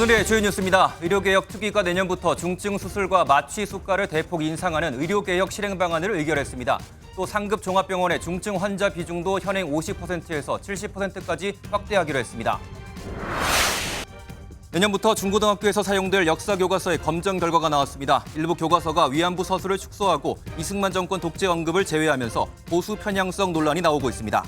오늘의 주요 뉴스입니다. 의료개혁 특위가 내년부터 중증 수술과 마취 수가를 대폭 인상하는 의료개혁 실행 방안을 의결했습니다. 또 상급 종합병원의 중증 환자 비중도 현행 50%에서 70%까지 확대하기로 했습니다. 내년부터 중고등학교에서 사용될 역사 교과서의 검정 결과가 나왔습니다. 일부 교과서가 위안부 서술을 축소하고 이승만 정권 독재 언급을 제외하면서 보수 편향성 논란이 나오고 있습니다.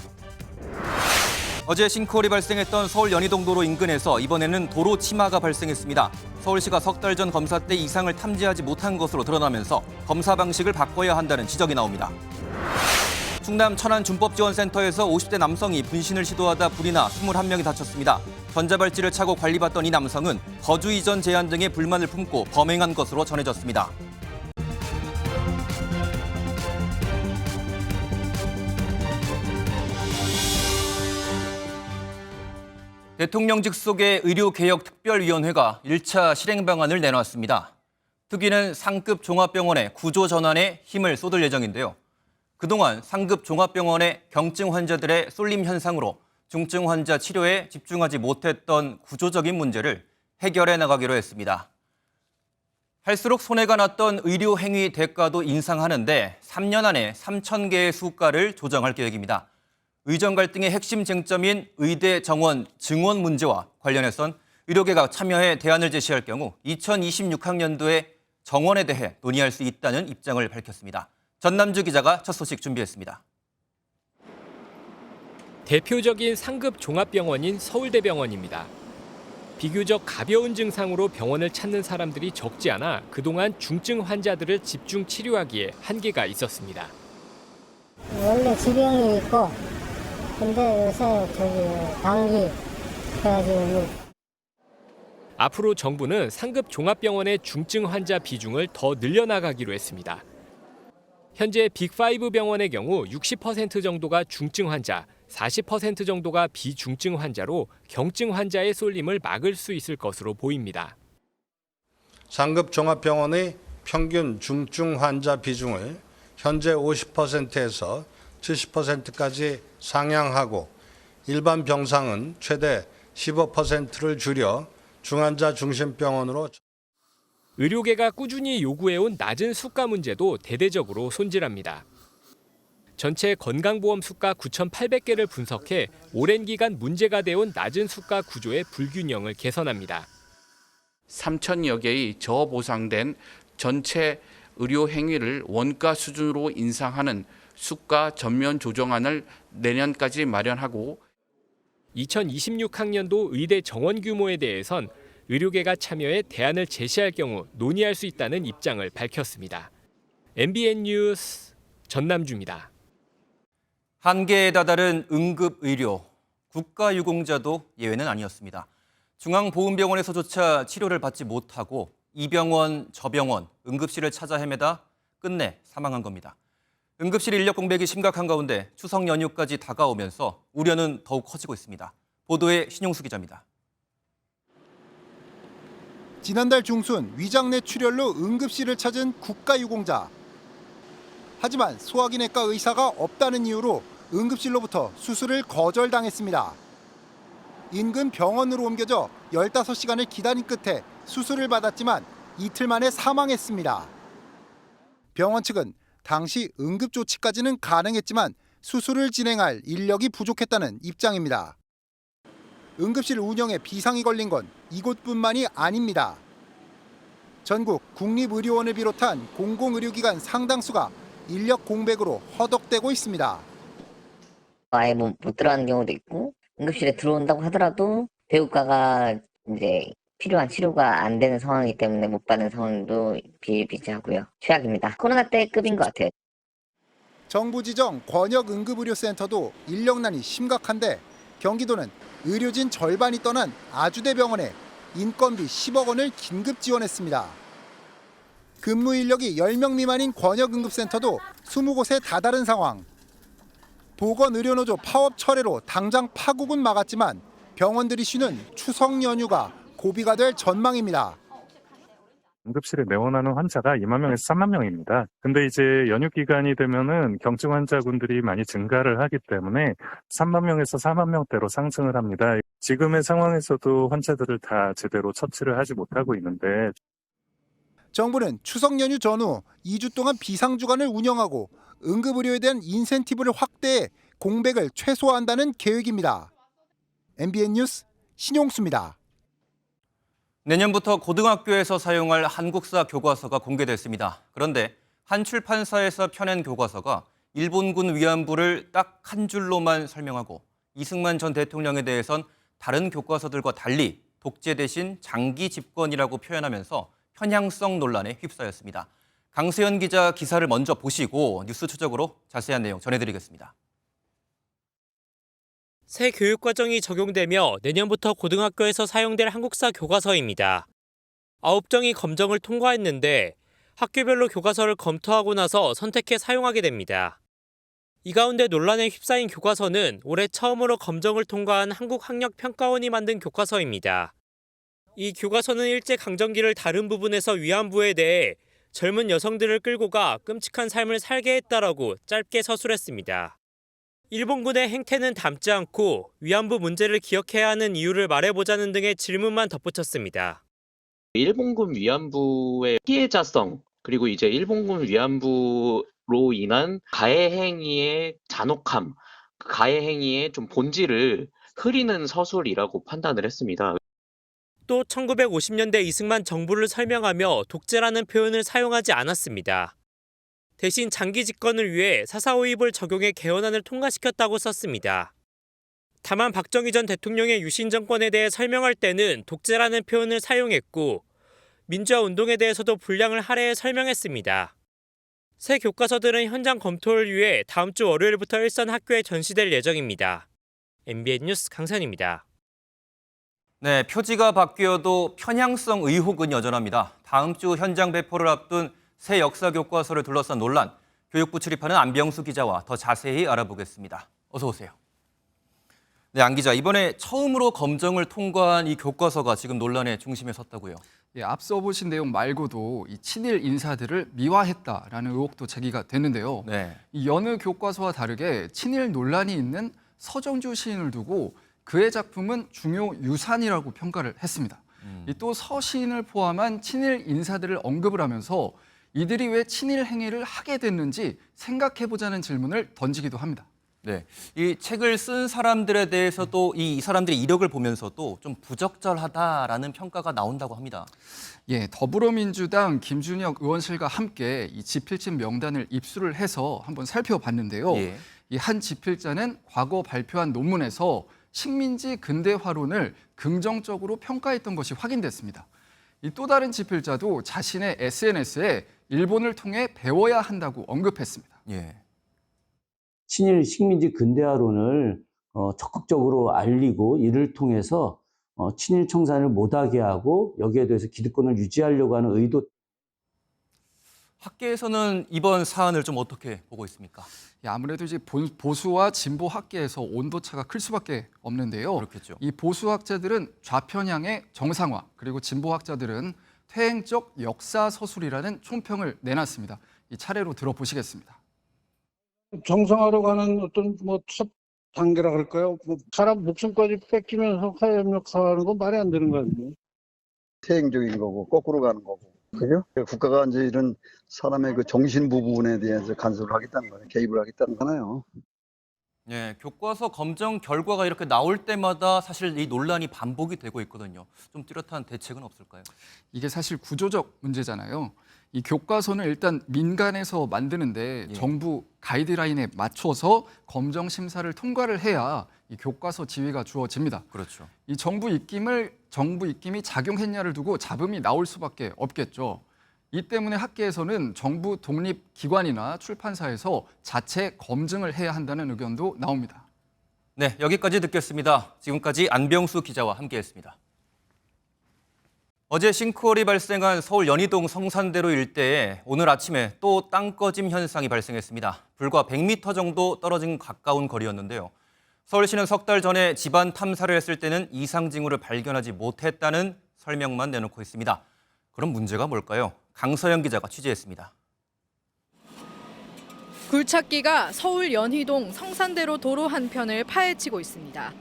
어제 싱크홀이 발생했던 서울 연희동도로 인근에서 이번에는 도로 침하가 발생했습니다. 서울시가 석 달 전 검사 때 이상을 탐지하지 못한 것으로 드러나면서 검사 방식을 바꿔야 한다는 지적이 나옵니다. 충남 천안 준법지원센터에서 50대 남성이 분신을 시도하다 불이 나 21명이 다쳤습니다. 전자발찌를 차고 관리받던 이 남성은 거주 이전 제한 등의 불만을 품고 범행한 것으로 전해졌습니다. 대통령직 속의 의료개혁특별위원회가 1차 실행 방안을 내놨습니다. 특위는 상급 종합병원의 구조 전환에 힘을 쏟을 예정인데요. 그동안 상급 종합병원의 경증 환자들의 쏠림 현상으로 중증 환자 치료에 집중하지 못했던 구조적인 문제를 해결해 나가기로 했습니다. 할수록 손해가 났던 의료 행위 대가도 인상하는데 3년 안에 3,000개의 수가를 조정할 계획입니다. 의정 갈등의 핵심 쟁점인 의대 정원 증원 문제와 관련해선 의료계가 참여해 대안을 제시할 경우 2026학년도에 정원에 대해 논의할 수 있다는 입장을 밝혔습니다. 전남주 기자가 첫 소식 준비했습니다. 대표적인 상급 종합병원인 서울대병원입니다. 비교적 가벼운 증상으로 병원을 찾는 사람들이 적지 않아 그동안 중증 환자들을 집중 치료하기에 한계가 있었습니다. 원래 지병이 있고 근데 요새 감기 그래가지고 앞으로 정부는 상급 종합병원의 중증 환자 비중을 더 늘려나가기로 했습니다. 현재 빅5 병원의 경우 60% 정도가 중증 환자, 40% 정도가 비중증 환자로 경증 환자의 쏠림을 막을 수 있을 것으로 보입니다. 상급 종합병원의 평균 중증 환자 비중을 현재 50%에서 70%까지 상향하고 일반 병상은 최대 15%를 줄여 중환자 중심 병원으로. 의료계가 꾸준히 요구해온 낮은 수가 문제도 대대적으로 손질합니다. 전체 건강보험 수가 9,800개를 분석해 오랜 기간 문제가 되어온 낮은 수가 구조의 불균형을 개선합니다. 3,000여 개의 저보상된 전체 의료 행위를 원가 수준으로 인상하는 수가 전면 조정안을 내년까지 마련하고 2026학년도 의대 정원 규모에 대해선 의료계가 참여해 대안을 제시할 경우 논의할 수 있다는 입장을 밝혔습니다. MBN 뉴스 전남주입니다. 한계에 다다른 응급의료, 국가유공자도 예외는 아니었습니다. 중앙보훈병원에서조차 치료를 받지 못하고 이 병원, 저 병원, 응급실을 찾아 헤매다 끝내 사망한 겁니다. 응급실 인력 공백이 심각한 가운데 추석 연휴까지 다가오면서 우려는 더욱 커지고 있습니다. 보도에 신용수 기자입니다. 지난달 중순 위장내 출혈로 응급실을 찾은 국가유공자. 하지만 소화기내과 의사가 없다는 이유로 응급실로부터 수술을 거절당했습니다. 인근 병원으로 옮겨져 15시간을 기다린 끝에 수술을 받았지만 이틀 만에 사망했습니다. 병원 측은 당시 응급조치까지는 가능했지만 수술을 진행할 인력이 부족했다는 입장입니다. 응급실 운영에 비상이 걸린 건 이곳뿐만이 아닙니다. 전국 국립의료원을 비롯한 공공의료기관 상당수가 인력 공백으로 허덕대고 있습니다. 아예 못 들어가는 경우도 있고 응급실에 들어온다고 하더라도 배우과가 이제 필요한 치료가 안 되는 상황이기 때문에 못 받는 상황도 비일비재하고요. 최악입니다. 코로나 때급인 것 같아요. 정부 지정 권역응급의료센터도 인력난이 심각한데 경기도는 의료진 절반이 떠난 아주대병원에 인건비 10억 원을 긴급 지원했습니다. 근무 인력이 10명 미만인 권역응급센터도 20곳에 다다른 상황. 보건의료노조 파업 철회로 당장 파국은 막았지만 병원들이 쉬는 추석 연휴가 고비가 될 전망입니다. 응급실에 내원하는 환자가 2만 명에서 3만 명입니다. 근데 이제 연휴 기간이 되면은 경증 환자분들이 많이 증가를 하기 때문에 3만 명에서 4만 명대로 상승을 합니다. 지금의 상황에서도 환자들을 다 제대로 처치를 하지 못하고 있는데 정부는 추석 연휴 전후 2주 동안 비상주간을 운영하고 응급의료에 대한 인센티브를 확대해 공백을 최소화한다는 계획입니다. MBN 뉴스 신용수입니다. 내년부터 고등학교에서 사용할 한국사 교과서가 공개됐습니다. 그런데 한 출판사에서 펴낸 교과서가 일본군 위안부를 딱 한 줄로만 설명하고 이승만 전 대통령에 대해선 다른 교과서들과 달리 독재 대신 장기 집권이라고 표현하면서 편향성 논란에 휩싸였습니다. 강세현 기자 기사를 먼저 보시고 뉴스 추적으로 자세한 내용 전해드리겠습니다. 새 교육과정이 적용되며 내년부터 고등학교에서 사용될 한국사 교과서입니다. 9정이 검정을 통과했는데 학교별로 교과서를 검토하고 나서 선택해 사용하게 됩니다. 이 가운데 논란에 휩싸인 교과서는 올해 처음으로 검정을 통과한 한국학력평가원이 만든 교과서입니다. 이 교과서는 일제강점기를 다른 부분에서 위안부에 대해 젊은 여성들을 끌고 가 끔찍한 삶을 살게 했다라고 짧게 서술했습니다. 일본군의 행태는 담지 않고 위안부 문제를 기억해야 하는 이유를 말해보자는 등의 질문만 덧붙였습니다. 일본군 위안부의 피해자성, 그리고 이제 일본군 위안부로 인한 가해 행위의 잔혹함, 그 가해 행위의 좀 본질을 흐리는 서술이라고 판단을 했습니다. 또 1950년대 이승만 정부를 설명하며 독재라는 표현을 사용하지 않았습니다. 대신 장기 집권을 위해 4.4.5입을 적용해 개헌안을 통과시켰다고 썼습니다. 다만 박정희 전 대통령의 유신 정권에 대해 설명할 때는 독재라는 표현을 사용했고 민주화 운동에 대해서도 분량을 할애해 설명했습니다. 새 교과서들은 현장 검토를 위해 다음 주 월요일부터 일선 학교에 전시될 예정입니다. MBN 뉴스 강산입니다. 네, 표지가 바뀌어도 편향성 의혹은 여전합니다. 다음 주 현장 배포를 앞둔 새 역사 교과서를 둘러싼 논란, 교육부 출입하는 안병수 기자와 더 자세히 알아보겠습니다. 어서 오세요. 네, 안 기자, 이번에 처음으로 검정을 통과한 이 교과서가 지금 논란의 중심에 섰다고요. 예, 앞서 보신 내용 말고도 이 친일 인사들을 미화했다라는 의혹도 제기가 됐는데요. 네. 이 여느 교과서와 다르게 친일 논란이 있는 서정주 시인을 두고 그의 작품은 중요 유산이라고 평가를 했습니다. 또 서시인을 포함한 친일 인사들을 언급을 하면서 이들이 왜 친일 행위를 하게 됐는지 생각해보자는 질문을 던지기도 합니다. 네, 이 책을 쓴 사람들에 대해서도 이 사람들의 이력을 보면서도 좀 부적절하다라는 평가가 나온다고 합니다. 예, 더불어민주당 김준혁 의원실과 함께 이 집필진 명단을 입수를 해서 한번 살펴봤는데요. 예. 이 한 집필자는 과거 발표한 논문에서 식민지 근대화론을 긍정적으로 평가했던 것이 확인됐습니다. 이 또 다른 집필자도 자신의 SNS에 일본을 통해 배워야 한다고 언급했습니다. 예. 친일 식민지 근대화론을 적극적으로 알리고 이를 통해서 친일 청산을 못하게 하고 여기에 대해서 기득권을 유지하려고 하는 의도. 학계에서는 이번 사안을 좀 어떻게 보고 있습니까? 예, 아무래도 이제 보수와 진보 학계에서 온도차가 클 수밖에 없는데요. 그렇겠죠. 이 보수학자들은 좌편향의 정상화, 그리고 진보학자들은 퇴행적 역사 서술이라는 총평을 내놨습니다. 이 차례로 들어보시겠습니다. 정상화로 가는 어떤 첫 단계라 그럴까요? 사람 목숨까지 뺏기면서 화해협력하는 건 말이 안 되는 거 아니에요? 퇴행적인 거고 거꾸로 가는 거고, 그죠? 국가가 이제 이런 사람의 그 정신 부분에 대해서 간섭을 하겠다는 거예요. 개입을 하겠다는 거잖아요. 네, 교과서 검정 결과가 이렇게 나올 때마다 사실 이 논란이 반복이 되고 있거든요. 좀 뚜렷한 대책은 없을까요? 이게 사실 구조적 문제잖아요. 이 교과서는 일단 민간에서 만드는데 예. 정부 가이드라인에 맞춰서 검정 심사를 통과를 해야 이 교과서 지위가 주어집니다. 그렇죠. 이 정부 입김이 작용했냐를 두고 잡음이 나올 수밖에 없겠죠. 이 때문에 학계에서는 정부 독립 기관이나 출판사에서 자체 검증을 해야 한다는 의견도 나옵니다. 네, 여기까지 듣겠습니다. 지금까지 안병수 기자와 함께했습니다. 어제 싱크홀이 발생한 서울 연희동 성산대로 일대에 오늘 아침에 또 땅꺼짐 현상이 발생했습니다. 불과 100m 정도 떨어진 가까운 거리였는데요. 서울시는 석 달 전에 집안 탐사를 했을 때는 이상 징후를 발견하지 못했다는 설명만 내놓고 있습니다. 그럼 문제가 뭘까요? 강서영 기자가 취재했습니다. 굴착기가 서울 연희동 성산대로 도로 한편을 파헤치고 있습니다.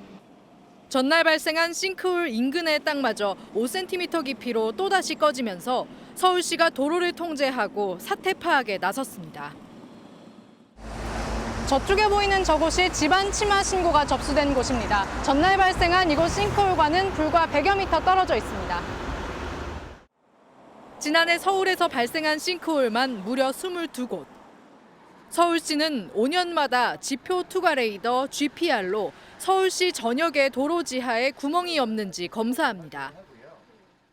전날 발생한 싱크홀 인근의 땅마저 5cm 깊이로 또다시 꺼지면서 서울시가 도로를 통제하고 사태 파악에 나섰습니다. 저쪽에 보이는 저곳이 집안 침하 신고가 접수된 곳입니다. 전날 발생한 이곳 싱크홀과는 불과 100여 미터 떨어져 있습니다. 지난해 서울에서 발생한 싱크홀만 무려 22곳. 서울시는 5년마다 지표 투과 레이더 GPR로 서울시 전역의 도로 지하에 구멍이 없는지 검사합니다.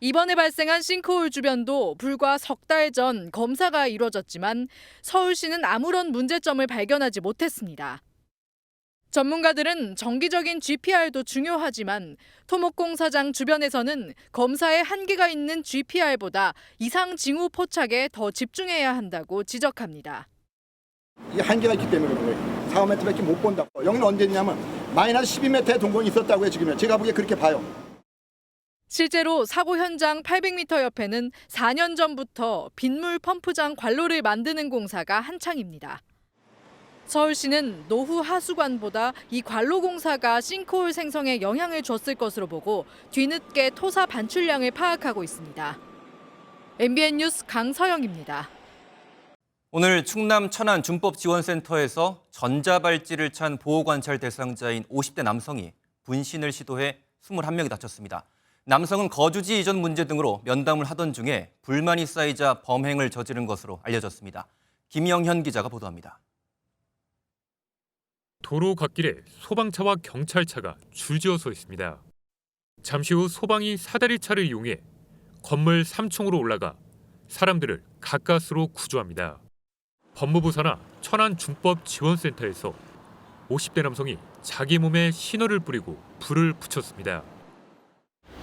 이번에 발생한 싱크홀 주변도 불과 석 달 전 검사가 이루어졌지만 서울시는 아무런 문제점을 발견하지 못했습니다. 전문가들은 정기적인 GPR도 중요하지만 토목공사장 주변에서는 검사에 한계가 있는 GPR보다 이상 징후 포착에 더 집중해야 한다고 지적합니다. 이 한계가 있기 때문에 그래요. 4m밖에 못 본다고. 여기는 언제 있냐면 마이너스 12m의 동공이 있었다고요. 지금요. 제가 보기에 그렇게 봐요. 실제로 사고 현장 800m 옆에는 4년 전부터 빗물 펌프장 관로를 만드는 공사가 한창입니다. 서울시는 노후 하수관보다 이 관로 공사가 싱크홀 생성에 영향을 줬을 것으로 보고 뒤늦게 토사 반출량을 파악하고 있습니다. MBN 뉴스 강서영입니다. 오늘 충남 천안 준법지원센터에서 전자발찌를 찬 보호관찰 대상자인 50대 남성이 분신을 시도해 21명이 다쳤습니다. 남성은 거주지 이전 문제 등으로 면담을 하던 중에 불만이 쌓이자 범행을 저지른 것으로 알려졌습니다. 김영현 기자가 보도합니다. 도로 갓길에 소방차와 경찰차가 줄지어 서 있습니다. 잠시 후 소방이 사다리차를 이용해 건물 3층으로 올라가 사람들을 가까스로 구조합니다. 법무부 산하 천안준법지원센터에서 50대 남성이 자기 몸에 신호를 뿌리고 불을 붙였습니다.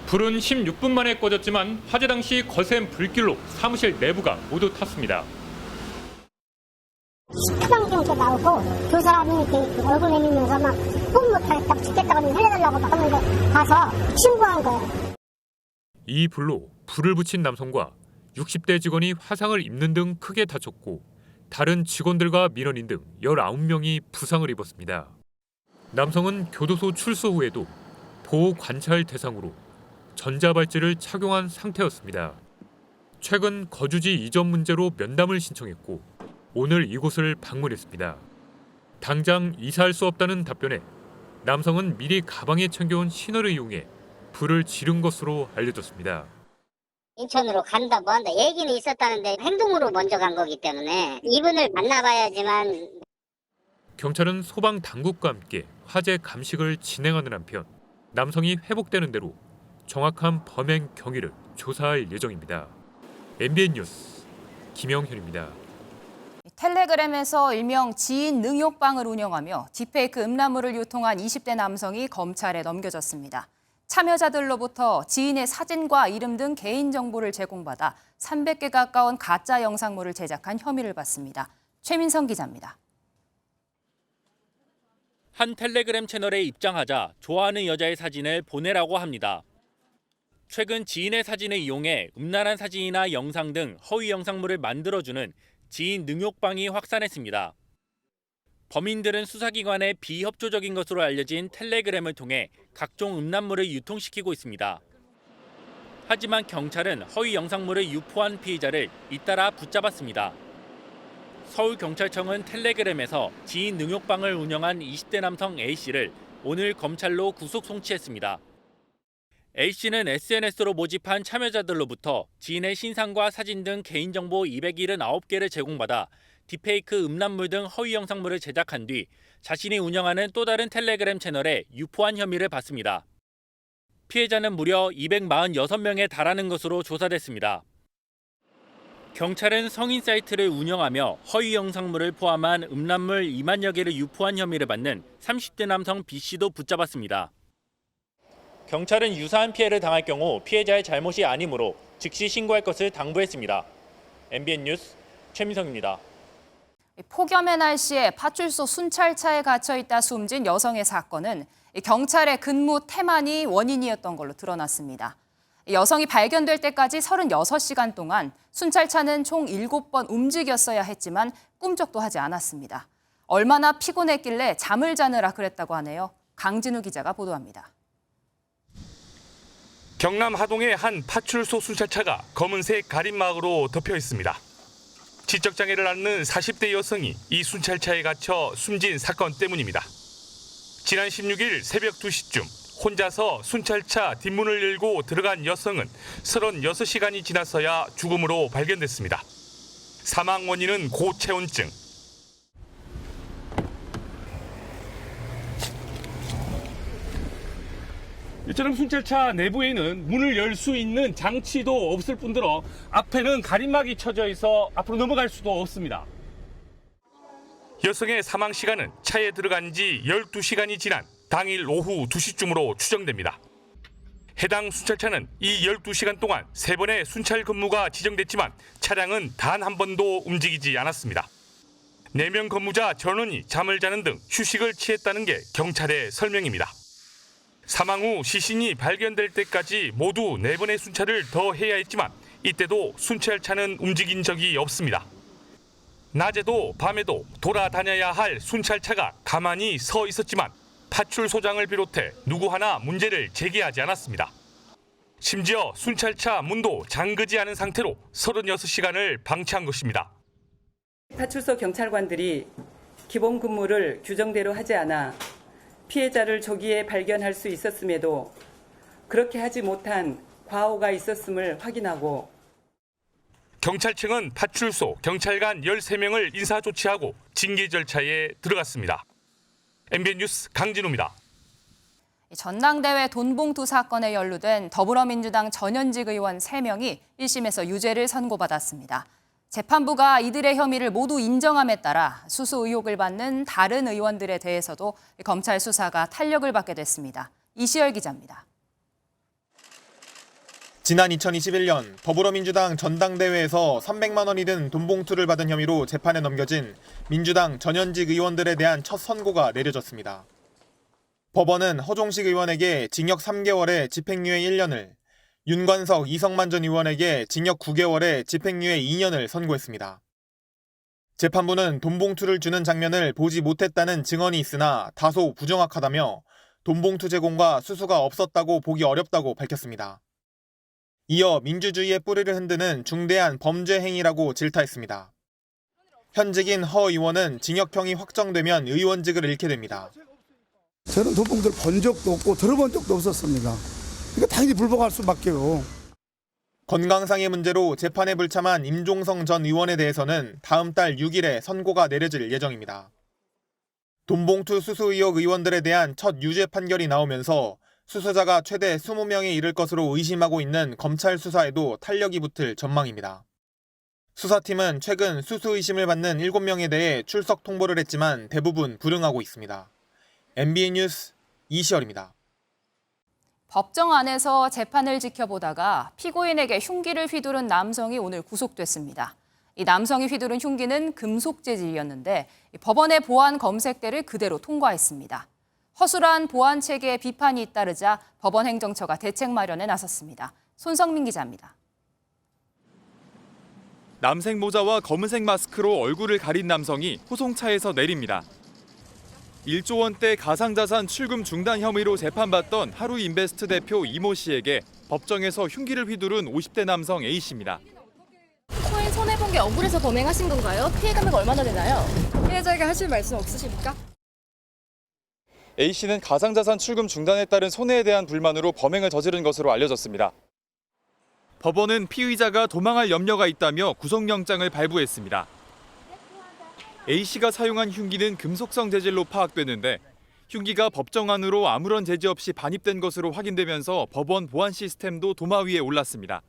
불은 16분 만에 꺼졌지만 화재 당시 거센 불길로 사무실 내부가 모두 탔습니다. 시크방경도 나오고 두 사람이 얼굴 내밀면서 막 뿜 못하겠다 죽겠다고 살려달라고 막 하는데 가서 신고한 거예요. 이 불로 불을 붙인 남성과 60대 직원이 화상을 입는 등 크게 다쳤고 다른 직원들과 민원인 등 19명이 부상을 입었습니다. 남성은 교도소 출소 후에도 보호 관찰 대상으로 전자발찌를 착용한 상태였습니다. 최근 거주지 이전 문제로 면담을 신청했고 오늘 이곳을 방문했습니다. 당장 이사할 수 없다는 답변에 남성은 미리 가방에 챙겨온 신호를 이용해 불을 지른 것으로 알려졌습니다. 인천으로 간다 뭐 한다 얘기는 있었다는데 행동으로 먼저 간 거기 때문에 이분을 만나봐야지만. 경찰은 소방 당국과 함께 화재 감식을 진행하는 한편 남성이 회복되는 대로 정확한 범행 경위를 조사할 예정입니다. MBN 뉴스 김영현입니다. 텔레그램에서 일명 지인 능욕방을 운영하며 딥페이크 음란물을 유통한 20대 남성이 검찰에 넘겨졌습니다. 참여자들로부터 지인의 사진과 이름 등 개인정보를 제공받아 300개 가까운 가짜 영상물을 제작한 혐의를 받습니다. 최민성 기자입니다. 한 텔레그램 채널에 입장하자 좋아하는 여자의 사진을 보내라고 합니다. 최근 지인의 사진을 이용해 음란한 사진이나 영상 등 허위 영상물을 만들어주는 지인 능욕방이 확산했습니다. 범인들은 수사기관에 비협조적인 것으로 알려진 텔레그램을 통해 각종 음란물을 유통시키고 있습니다. 하지만 경찰은 허위 영상물을 유포한 피의자를 잇따라 붙잡았습니다. 서울경찰청은 텔레그램에서 지인 능욕방을 운영한 20대 남성 A씨를 오늘 검찰로 구속 송치했습니다. A씨는 SNS로 모집한 참여자들로부터 지인의 신상과 사진 등 개인정보 279개를 제공받아 딥페이크 음란물 등 허위 영상물을 제작한 뒤 자신이 운영하는 또 다른 텔레그램 채널에 유포한 혐의를 받습니다. 피해자는 무려 246명에 달하는 것으로 조사됐습니다. 경찰은 성인 사이트를 운영하며 허위 영상물을 포함한 음란물 2만여 개를 유포한 혐의를 받는 30대 남성 B씨도 붙잡았습니다. 경찰은 유사한 피해를 당할 경우 피해자의 잘못이 아니므로 즉시 신고할 것을 당부했습니다. MBN 뉴스 최민성입니다. 폭염의 날씨에 파출소 순찰차에 갇혀 있다 숨진 여성의 사건은 경찰의 근무 태만이 원인이었던 걸로 드러났습니다. 여성이 발견될 때까지 36시간 동안 순찰차는 총 7번 움직였어야 했지만 꿈쩍도 하지 않았습니다. 얼마나 피곤했길래 잠을 자느라 그랬다고 하네요. 강진우 기자가 보도합니다. 경남 하동의 한 파출소 순찰차가 검은색 가림막으로 덮여 있습니다. 지적장애를 앓는 40대 여성이 이 순찰차에 갇혀 숨진 사건 때문입니다. 지난 16일 새벽 2시쯤 혼자서 순찰차 뒷문을 열고 들어간 여성은 36시간이 지나서야 죽음으로 발견됐습니다. 사망 원인은 고체온증. 이처럼 순찰차 내부에는 문을 열 수 있는 장치도 없을 뿐더러 앞에는 가림막이 쳐져 있어 앞으로 넘어갈 수도 없습니다. 여성의 사망 시간은 차에 들어간 지 12시간이 지난 당일 오후 2시쯤으로 추정됩니다. 해당 순찰차는 이 12시간 동안 3번의 순찰 근무가 지정됐지만 차량은 단 한 번도 움직이지 않았습니다. 4명 근무자 전원이 잠을 자는 등 휴식을 취했다는 게 경찰의 설명입니다. 사망 후 시신이 발견될 때까지 모두 4번의 순찰을 더 해야 했지만 이때도 순찰차는 움직인 적이 없습니다. 낮에도 밤에도 돌아다녀야 할 순찰차가 가만히 서 있었지만 파출소장을 비롯해 누구 하나 문제를 제기하지 않았습니다. 심지어 순찰차 문도 잠그지 않은 상태로 36시간을 방치한 것입니다. 파출소 경찰관들이 기본 근무를 규정대로 하지 않아 피해자를 조기에 발견할 수 있었음에도 그렇게 하지 못한 과오가 있었음을 확인하고 경찰청은 파출소 경찰관 13명을 인사조치하고 징계 절차에 들어갔습니다. MBN 뉴스 강진우입니다. 전당대회 돈봉투 사건에 연루된 더불어민주당 전현직 의원 3명이 1심에서 유죄를 선고받았습니다. 재판부가 이들의 혐의를 모두 인정함에 따라 수수 의혹을 받는 다른 의원들에 대해서도 검찰 수사가 탄력을 받게 됐습니다. 이시열 기자입니다. 지난 2021년 더불어민주당 전당대회에서 300만 원이 든 돈봉투를 받은 혐의로 재판에 넘겨진 민주당 전현직 의원들에 대한 첫 선고가 내려졌습니다. 법원은 허종식 의원에게 징역 3개월에 집행유예 1년을, 윤관석, 이성만 전 의원에게 징역 9개월에 집행유예 2년을 선고했습니다. 재판부는 돈봉투를 주는 장면을 보지 못했다는 증언이 있으나 다소 부정확하다며 돈봉투 제공과 수수가 없었다고 보기 어렵다고 밝혔습니다. 이어 민주주의의 뿌리를 흔드는 중대한 범죄 행위라고 질타했습니다. 현직인 허 의원은 징역형이 확정되면 의원직을 잃게 됩니다. 저는 돈봉투를 본 적도 없고 들어본 적도 없었습니다. 그러니까 당연히 불복할 수밖에요. 건강상의 문제로 재판에 불참한 임종성 전 의원에 대해서는 다음 달 6일에 선고가 내려질 예정입니다. 돈봉투 수수 의혹 의원들에 대한 첫 유죄 판결이 나오면서 수수자가 최대 20명에 이를 것으로 의심하고 있는 검찰 수사에도 탄력이 붙을 전망입니다. 수사팀은 최근 수수 의심을 받는 7명에 대해 출석 통보를 했지만 대부분 불응하고 있습니다. MBN 뉴스 이시열입니다. 법정 안에서 재판을 지켜보다가 피고인에게 흉기를 휘두른 남성이 오늘 구속됐습니다. 이 남성이 휘두른 흉기는 금속 재질이었는데 법원의 보안 검색대를 그대로 통과했습니다. 허술한 보안 체계에 비판이 잇따르자 법원 행정처가 대책 마련에 나섰습니다. 손성민 기자입니다. 남색 모자와 검은색 마스크로 얼굴을 가린 남성이 호송차에서 내립니다. 1조 원대 가상자산 출금 중단 혐의로 재판받던 하루인베스트 대표 이모 씨에게 법정에서 흉기를 휘두른 50대 남성 A 씨입니다. 피고인 손해본 게 억울해서 범행하신 건가요? 피해 금액 얼마나 되나요? 피해자에게 하실 말씀 없으십니까? A 씨는 가상자산 출금 중단에 따른 손해에 대한 불만으로 범행을 저지른 것으로 알려졌습니다. 법원은 피의자가 도망할 염려가 있다며 구속영장을 발부했습니다. A 씨가 사용한 흉기는 금속성 재질로 파악됐는데 흉기가 법정 안으로 아무런 제지 없이 반입된 것으로 확인되면서 법원 보안 시스템도 도마 위에 올랐습니다.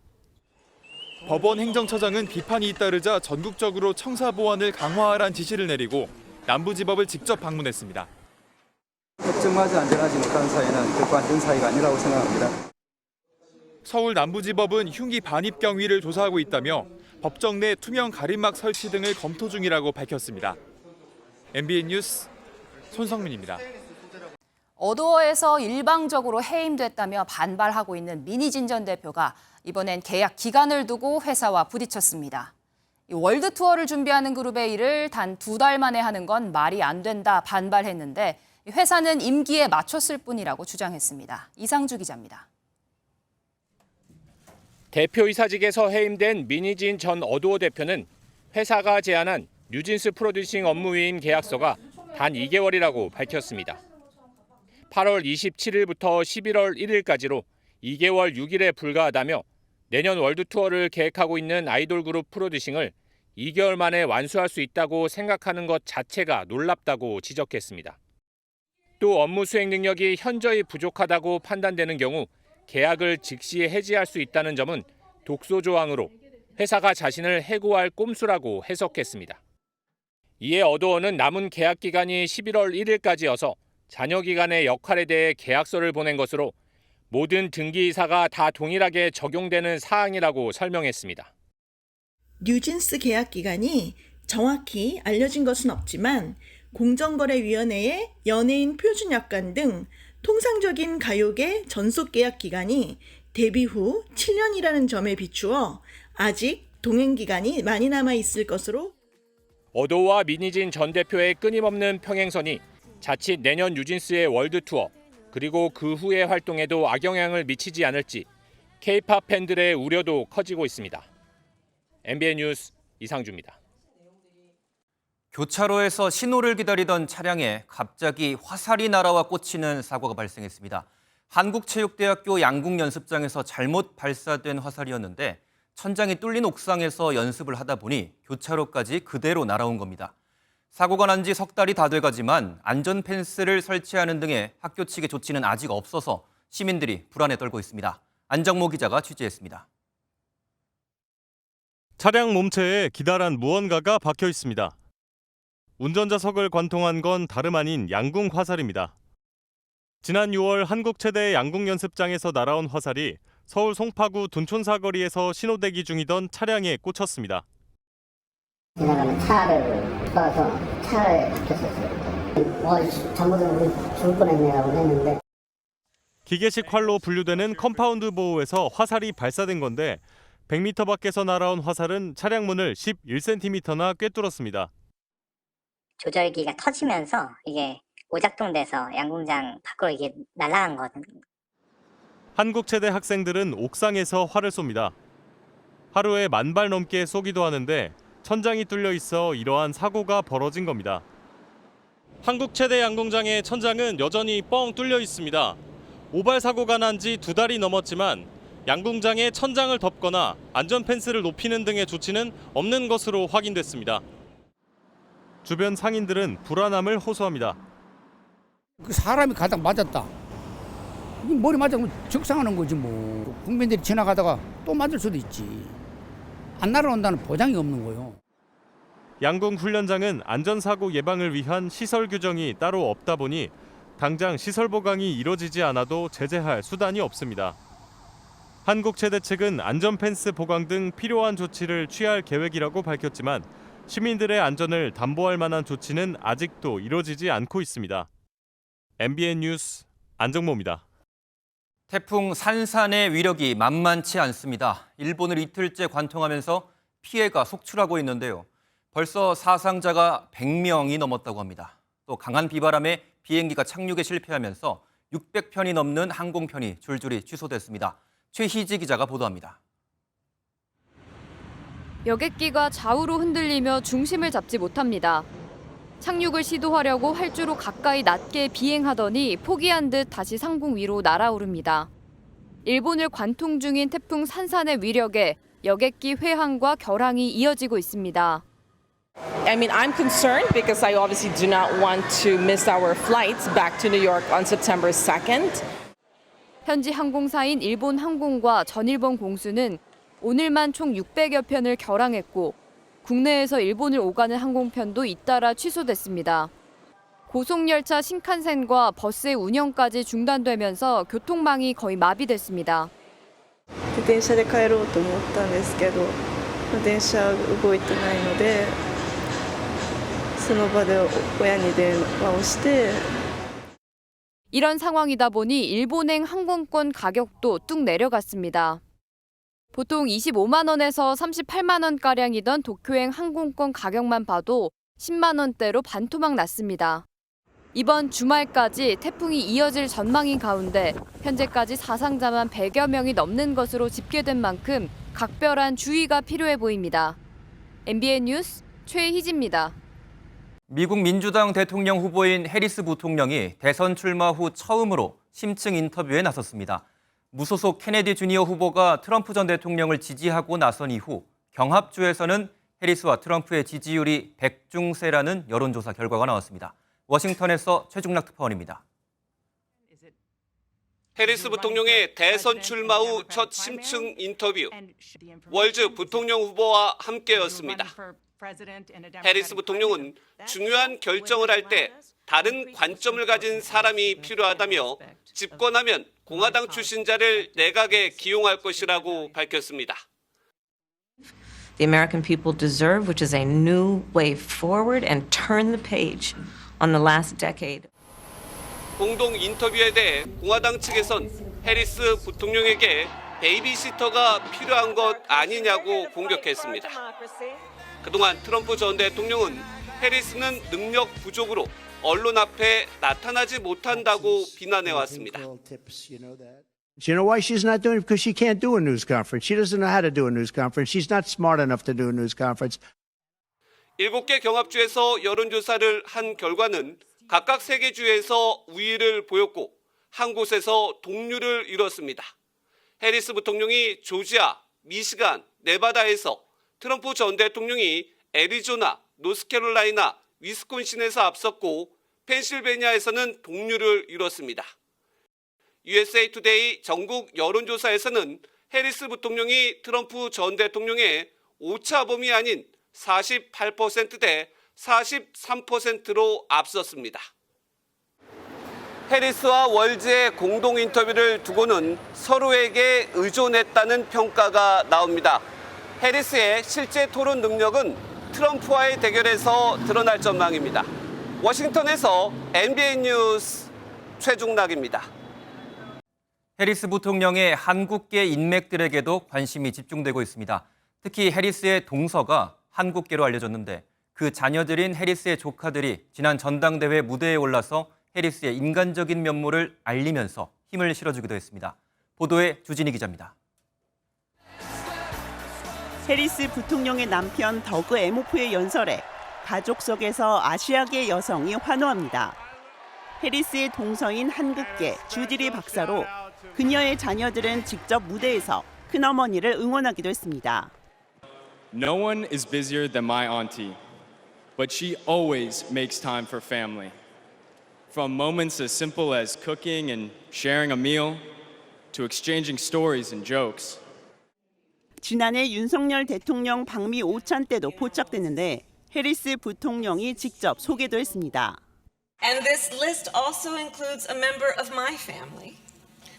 법원 행정처장은 비판이 잇따르자 전국적으로 청사 보안을 강화하라는 지시를 내리고 남부지법을 직접 방문했습니다. 법정마저 안전하지 못한 사회는 결코 안전 사회가 아니라고 생각합니다. 서울 남부지법은 흉기 반입 경위를 조사하고 있다며 법정 내 투명 가림막 설치 등을 검토 중이라고 밝혔습니다. MBN 뉴스 손성민입니다. 어도어에서 일방적으로 해임됐다며 반발하고 있는 민희진 전 대표가 이번엔 계약 기간을 두고 회사와 부딪혔습니다. 월드 투어를 준비하는 그룹의 일을 단 2달 만에 하는 건 말이 안 된다 반발했는데 회사는 임기에 맞췄을 뿐이라고 주장했습니다. 이상주 기자입니다. 대표이사직에서 해임된 민희진 전 어도어 대표는 회사가 제안한 뉴진스 프로듀싱 업무위임 계약서가 단 2개월이라고 밝혔습니다. 8월 27일부터 11월 1일까지로 2개월 6일에 불과하다며 내년 월드 투어를 계획하고 있는 아이돌 그룹 프로듀싱을 2개월 만에 완수할 수 있다고 생각하는 것 자체가 놀랍다고 지적했습니다. 또 업무 수행 능력이 현저히 부족하다고 판단되는 경우 계약을 즉시 해지할 수 있다는 점은 독소 조항으로 회사가 자신을 해고할 꼼수라고 해석했습니다. 이에 어도어는 남은 계약 기간이 11월 1일까지여서 잔여 기간의 역할에 대해 계약서를 보낸 것으로 모든 등기이사가 다 동일하게 적용되는 사항이라고 설명했습니다. 뉴진스 계약 기간이 정확히 알려진 것은 없지만 공정거래위원회의 연예인 표준약관 등 통상적인 가요계 전속 계약 기간이 데뷔 후 7년이라는 점에 비추어 아직 동행 기간이 많이 남아 있을 것으로. 어도어와 민희진 전 대표의 끊임없는 평행선이 자칫 내년 뉴진스의 월드 투어 그리고 그 후의 활동에도 악영향을 미치지 않을지 K-팝 팬들의 우려도 커지고 있습니다. MBN 뉴스 이상주입니다. 교차로에서 신호를 기다리던 차량에 갑자기 화살이 날아와 꽂히는 사고가 발생했습니다. 한국체육대학교 양궁연습장에서 잘못 발사된 화살이었는데 천장이 뚫린 옥상에서 연습을 하다 보니 교차로까지 그대로 날아온 겁니다. 사고가 난 지 석 달이 다 돼가지만 안전 펜스를 설치하는 등의 학교 측의 조치는 아직 없어서 시민들이 불안에 떨고 있습니다. 안정모 기자가 취재했습니다. 차량 몸체에 기다란 무언가가 박혀 있습니다. 운전자석을 관통한 건 다름 아닌 양궁 화살입니다. 지난 6월 한국체대 양궁연습장에서 날아온 화살이 서울 송파구 둔촌 사거리에서 신호대기 중이던 차량에 꽂혔습니다. 지나가는 차를 도와서 차에 박혔었어요. 잘못하면 우리 죽을 뻔했네라고 했는데. 기계식 활로 분류되는 컴파운드 보호에서 화살이 발사된 건데 100m 밖에서 날아온 화살은 차량 문을 11cm나 꿰뚫었습니다. 조절기가 터지면서 이게 오작동돼서 양궁장 밖으로 이게 날아간 거거든요. 한국체대 학생들은 옥상에서 활을 쏩니다. 하루에 10,000발 넘게 쏘기도 하는데 천장이 뚫려 있어 이러한 사고가 벌어진 겁니다. 한국체대 양궁장의 천장은 여전히 뻥 뚫려 있습니다. 오발 사고가 난 지 2달이 넘었지만 양궁장의 천장을 덮거나 안전 펜스를 높이는 등의 조치는 없는 것으로 확인됐습니다. 주변 상인들은 불안함을 호소합니다. 그 사람이 가다 맞았다. 머리 맞으면 적상하는 거지 뭐. 국민들이 지나가다가 또 맞을 수도 있지. 안 날아온다는 보장이 없는 거요. 양궁 훈련장은 안전사고 예방을 위한 시설 규정이 따로 없다 보니 당장 시설 보강이 이뤄지지 않아도 제재할 수단이 없습니다. 한국체대 측은 안전 펜스 보강 등 필요한 조치를 취할 계획이라고 밝혔지만 시민들의 안전을 담보할 만한 조치는 아직도 이뤄지지 않고 있습니다. MBN 뉴스 안정모입니다. 태풍 산산의 위력이 만만치 않습니다. 일본을 이틀째 관통하면서 피해가 속출하고 있는데요. 벌써 사상자가 100명이 넘었다고 합니다. 또 강한 비바람에 비행기가 착륙에 실패하면서 600편이 넘는 항공편이 줄줄이 취소됐습니다. 최희지 기자가 보도합니다. 여객기가 좌우로 흔들리며 중심을 잡지 못합니다. 착륙을 시도하려고 활주로 가까이 낮게 비행하더니 포기한 듯 다시 상공 위로 날아오릅니다. 일본을 관통 중인 태풍 산산의 위력에 여객기 회항과 결항이 이어지고 있습니다. I mean, I'm concerned because I obviously do not want to miss our flights back to New York on September 2nd. 현지 항공사인 일본 항공과 전일본 공수는 오늘만 총 600여 편을 결항했고 국내에서 일본을 오가는 항공편도 잇따라 취소됐습니다. 고속열차 신칸센과 버스의 운영까지 중단되면서 교통망이 거의 마비됐습니다. 自転車で帰ろうと思ったんですけど、電車動いてないので、その場で親に電話をして。 이런 상황이다 보니 일본행 항공권 가격도 뚝 내려갔습니다. 보통 25만 원에서 38만 원가량이던 도쿄행 항공권 가격만 봐도 10만 원대로 반토막 났습니다. 이번 주말까지 태풍이 이어질 전망인 가운데 현재까지 사상자만 100여 명이 넘는 것으로 집계된 만큼 각별한 주의가 필요해 보입니다. MBN 뉴스 최희지입니다. 미국 민주당 대통령 후보인 해리스 부통령이 대선 출마 후 처음으로 심층 인터뷰에 나섰습니다. 무소속 케네디 주니어 후보가 트럼프 전 대통령을 지지하고 나선 이후 경합주에서는 해리스와 트럼프의 지지율이 백중세라는 여론조사 결과가 나왔습니다. 워싱턴에서 최중락 특파원입니다. 해리스 부통령의 대선 출마 후 첫 심층 인터뷰, 월즈 부통령 후보와 함께였습니다. 해리스 부통령은 중요한 결정을 할 때 다른 관점을 가진 사람이 필요하다며 집권하면 공화당 출신자를 내각에 기용할 것이라고 밝혔습니다. The American people deserve, which is a new way forward and turn the page on the last decade. 공동 인터뷰에 대해 공화당 측에선 해리스 부통령에게 베이비시터가 필요한 것 아니냐고 공격했습니다. 그동안 트럼프 전 대통령은 해리스는 능력 부족으로 언론 앞에 나타나지 못한다고 비난해왔습니다. You know why she's not doing it? Because she can't do a news conference. She doesn't know how to do a news conference. She's not smart enough to do a news conference. 7개 경합주에서 여론조사를 한 결과는 각각 3개 주에서 우위를 보였고 한 곳에서 동률을 이뤘습니다. 해리스 부통령이 조지아, 미시간, 네바다에서 트럼프 전 대통령이 애리조나, 노스캐롤라이나, 위스콘신에서 앞섰고 펜실베니아에서는 동률을 이뤘습니다. USA 투데이 전국 여론조사에서는 해리스 부통령이 트럼프 전 대통령의 오차범위 아닌 48% 대 43%로 앞섰습니다. 해리스와 월즈의 공동 인터뷰를 두고는 서로에게 의존했다는 평가가 나옵니다. 해리스의 실제 토론 능력은 트럼프와의 대결에서 드러날 전망입니다. 워싱턴에서 MBN 뉴스 최중락입니다. 해리스 부통령의 한국계 인맥들에게도 관심이 집중되고 있습니다. 특히 해리스의 동서가 한국계로 알려졌는데 그 자녀들인 해리스의 조카들이 지난 전당대회 무대에 올라서 해리스의 인간적인 면모를 알리면서 힘을 실어주기도 했습니다. 보도에 주진희 기자입니다. 해리스 부통령의 남편 더그 에모프의 연설에 가족석에서 아시아계 여성이 환호합니다. 해리스의 동서인 한국계 주디리 박사로 그녀의 자녀들은 직접 무대에서 큰어머니를 응원하기도 했습니다. No one is busier than my auntie, but she always makes time for family. From moments as simple as cooking and sharing a meal to exchanging stories and jokes. 지난해 윤석열 대통령 방미 오찬 때도 포착됐는데 해리스 부통령이 직접 소개도 했습니다. And this list also includes a member of my family,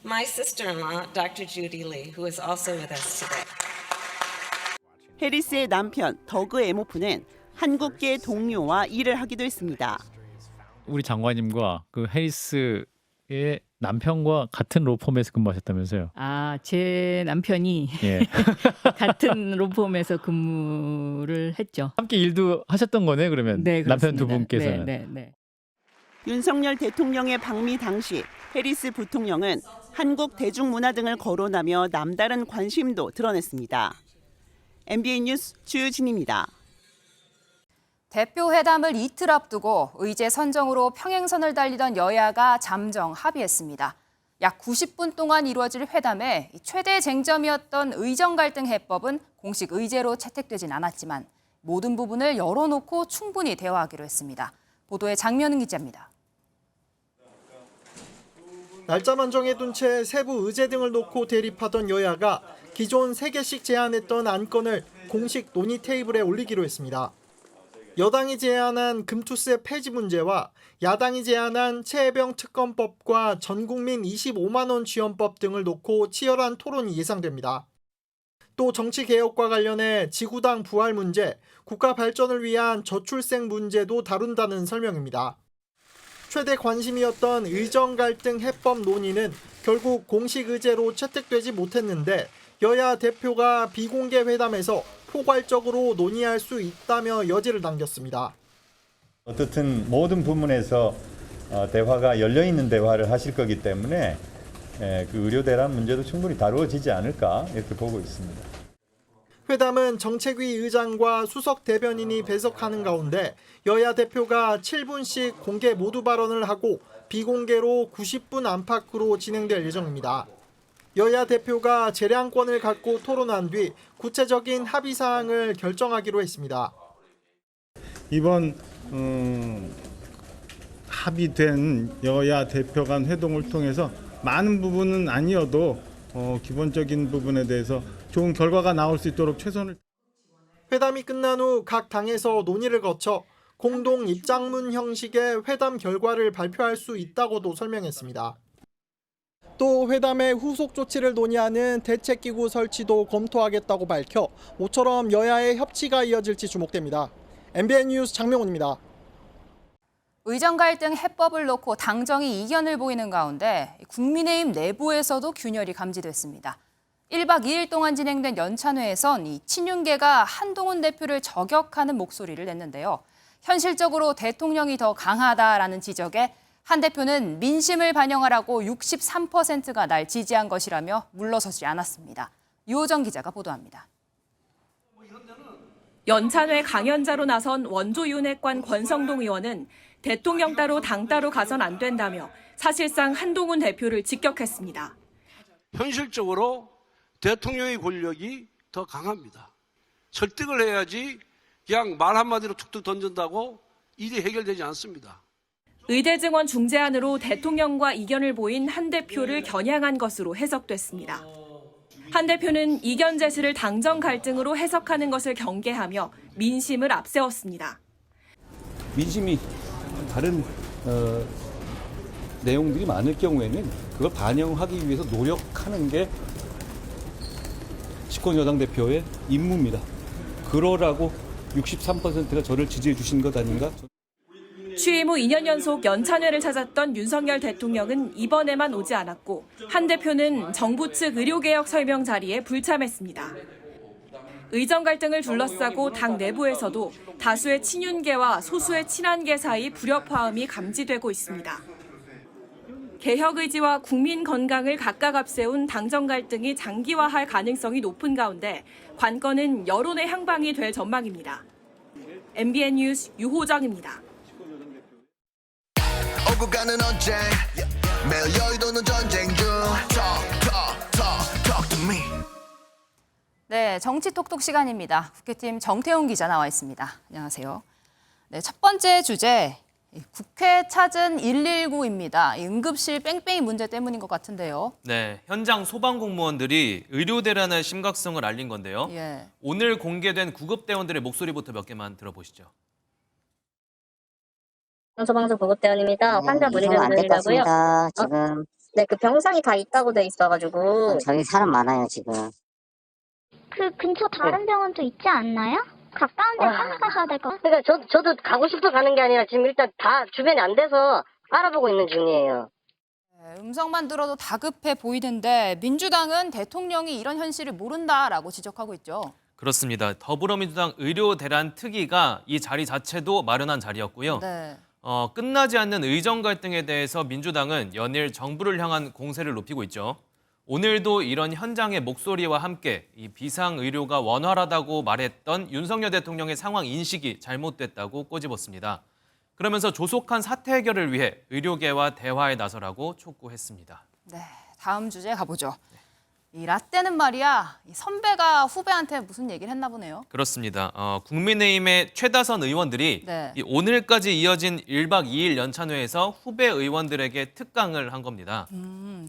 my sister-in-law, Dr. Judy Lee, who is also with us today. 해리스의 남편 더그 에모프는 한국계 동료와 일을 하기도 했습니다. 우리 장관님과 그 해리스의 남편과 같은 로펌에서 근무하셨다면서요? 아, 제 남편이 예. 같은 로펌에서 근무를 했죠. 함께 일도 하셨던 거네 그러면? 네, 남편 두 그렇습니다. 분께서는. 네. 윤석열 대통령의 방미 당시 해리스 부통령은 한국 대중문화 등을 거론하며 남다른 관심도 드러냈습니다. MBN 뉴스 주유진입니다. 대표 회담을 이틀 앞두고 의제 선정으로 평행선을 달리던 여야가 잠정 합의했습니다. 약 90분 동안 이루어질 회담에 최대 쟁점이었던 의정 갈등 해법은 공식 의제로 채택되진 않았지만 모든 부분을 열어놓고 충분히 대화하기로 했습니다. 보도에 장면은 기자입니다. 날짜만 정해둔 채 세부 의제 등을 놓고 대립하던 여야가 기존 3개씩 제안했던 안건을 공식 논의 테이블에 올리기로 했습니다. 여당이 제안한 금투세 폐지 문제와 야당이 제안한 최혜병 특검법과 전국민 25만 원 지원법 등을 놓고 치열한 토론이 예상됩니다. 또 정치개혁과 관련해 지구당 부활 문제, 국가 발전을 위한 저출생 문제도 다룬다는 설명입니다. 최대 관심이었던 의정 갈등 해법 논의는 결국 공식 의제로 채택되지 못했는데 여야 대표가 비공개 회담에서 포괄적으로 논의할 수 있다며 여지를 남겼습니다. 어떻든 모든 부문에서 대화가 열려있는 대화를 하실 거기 때문에 그 의료 대란 문제도 충분히 다루어지지 않을까 이렇게 보고 있습니다. 회담은 정책위 의장과 수석 대변인이 배석하는 가운데 여야 대표가 7분씩 공개 모두 발언을 하고 비공개로 90분 안팎으로 진행될 예정입니다. 여야 대표가 재량권을 갖고 토론한 뒤 구체적인 합의 사항을 결정하기로 했습니다. 이번 합의된 여야 대표 간 회동을 통해서 많은 부분은 아니어도 기본적인 부분에 대해서 좋은 결과가 나올 수 있도록 최선을. 회담이 끝난 후 각 당에서 논의를 거쳐 공동 입장문 형식의 회담 결과를 발표할 수 있다고도 설명했습니다. 또 회담의 후속 조치를 논의하는 대책기구 설치도 검토하겠다고 밝혀 모처럼 여야의 협치가 이어질지 주목됩니다. MBN 뉴스 장명훈입니다. 의정 갈등 해법을 놓고 당정이 이견을 보이는 가운데 국민의힘 내부에서도 균열이 감지됐습니다. 1박 2일 동안 진행된 연찬회에선 이 친윤계가 한동훈 대표를 저격하는 목소리를 냈는데요. 현실적으로 대통령이 더 강하다라는 지적에 한 대표는 민심을 반영하라고 63%가 날 지지한 것이라며 물러서지 않았습니다. 유호정 기자가 보도합니다. 연찬회 강연자로 나선 원조윤핵관 권성동 의원은 대통령 따로 당 따로 가선 안 된다며 사실상 한동훈 대표를 직격했습니다. 현실적으로 대통령의 권력이 더 강합니다. 설득을 해야지 그냥 말 한마디로 툭툭 던진다고 일이 해결되지 않습니다. 의대 증원 중재안으로 대통령과 이견을 보인 한 대표를 겨냥한 것으로 해석됐습니다. 한 대표는 이견 제시를 당정 갈등으로 해석하는 것을 경계하며 민심을 앞세웠습니다. 민심이 다른 내용들이 많을 경우에는 그걸 반영하기 위해서 노력하는 게 집권 여당 대표의 임무입니다. 그러라고 63%가 저를 지지해 주신 것 아닌가? 취임 후 2년 연속 연찬회를 찾았던 윤석열 대통령은 이번에만 오지 않았고 한 대표는 정부 측 의료개혁 설명 자리에 불참했습니다. 의정 갈등을 둘러싸고 당 내부에서도 다수의 친윤계와 소수의 친한계 사이 불협화음이 감지되고 있습니다. 개혁 의지와 국민 건강을 각각 앞세운 당정 갈등이 장기화할 가능성이 높은 가운데 관건은 여론의 향방이 될 전망입니다. MBN 뉴스 유호정입니다. 오고 가는 언제 매일 여의도는 전쟁 중 Talk to me. 네, 정치톡톡 시간입니다. 국회팀 정태훈 기자 나와 있습니다. 안녕하세요. 네, 첫 번째 주제, 국회 찾은 119입니다. 응급실 뺑뺑이 문제 때문인 것 같은데요. 네, 현장 소방공무원들이 의료 대란의 심각성을 알린 건데요. 예. 오늘 공개된 구급대원들의 목소리부터 몇 개만 들어보시죠. 소방서 구급대원입니다. 환자 문의를 드리려고요. 지금. 네, 그 병상이 다 있다고 돼 있어가지고. 저기 사람 많아요, 지금. 그 근처 다른 병원도 있지 않나요? 가까운 데 빨리 가셔야 될 것 같아요. 그러니까 저도 가고 싶어서 가는 게 아니라 지금 일단 다 주변이 안 돼서 알아보고 있는 중이에요. 네, 음성만 들어도 다급해 보이는데 민주당은 대통령이 이런 현실을 모른다라고 지적하고 있죠. 그렇습니다. 더불어민주당 의료 대란 특위가 이 자리 자체도 마련한 자리였고요. 네. 끝나지 않는 의정 갈등에 대해서 민주당은 연일 정부를 향한 공세를 높이고 있죠. 오늘도 이런 현장의 목소리와 함께 이 비상의료가 원활하다고 말했던 윤석열 대통령의 상황 인식이 잘못됐다고 꼬집었습니다. 그러면서 조속한 사태 해결을 위해 의료계와 대화에 나서라고 촉구했습니다. 네, 다음 주제 가보죠. 이 라떼는 말이야, 이 선배가 후배한테 무슨 얘기를 했나 보네요. 그렇습니다. 국민의힘의 최다선 의원들이 네. 오늘까지 이어진 1박 2일 연찬회에서 후배 의원들에게 특강을 한 겁니다.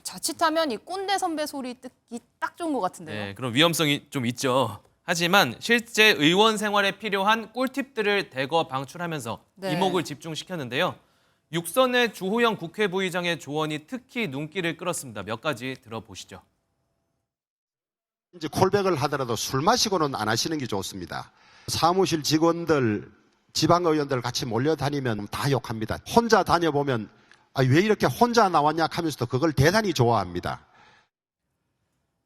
자칫하면 이 꼰대 선배 소리 듣기 딱 좋은 것 같은데요. 네, 그런 위험성이 좀 있죠. 하지만 실제 의원 생활에 필요한 꿀팁들을 대거 방출하면서 네. 이목을 집중시켰는데요. 육선의 주호영 국회부의장의 조언이 특히 눈길을 끌었습니다. 몇 가지 들어보시죠. 이제 콜백을 하더라도 술 마시고는 안 하시는 게 좋습니다. 사무실 직원들 지방의원들 같이 몰려다니면 다 욕합니다. 혼자 다녀보면 왜 이렇게 혼자 나왔냐 하면서도 그걸 대단히 좋아합니다.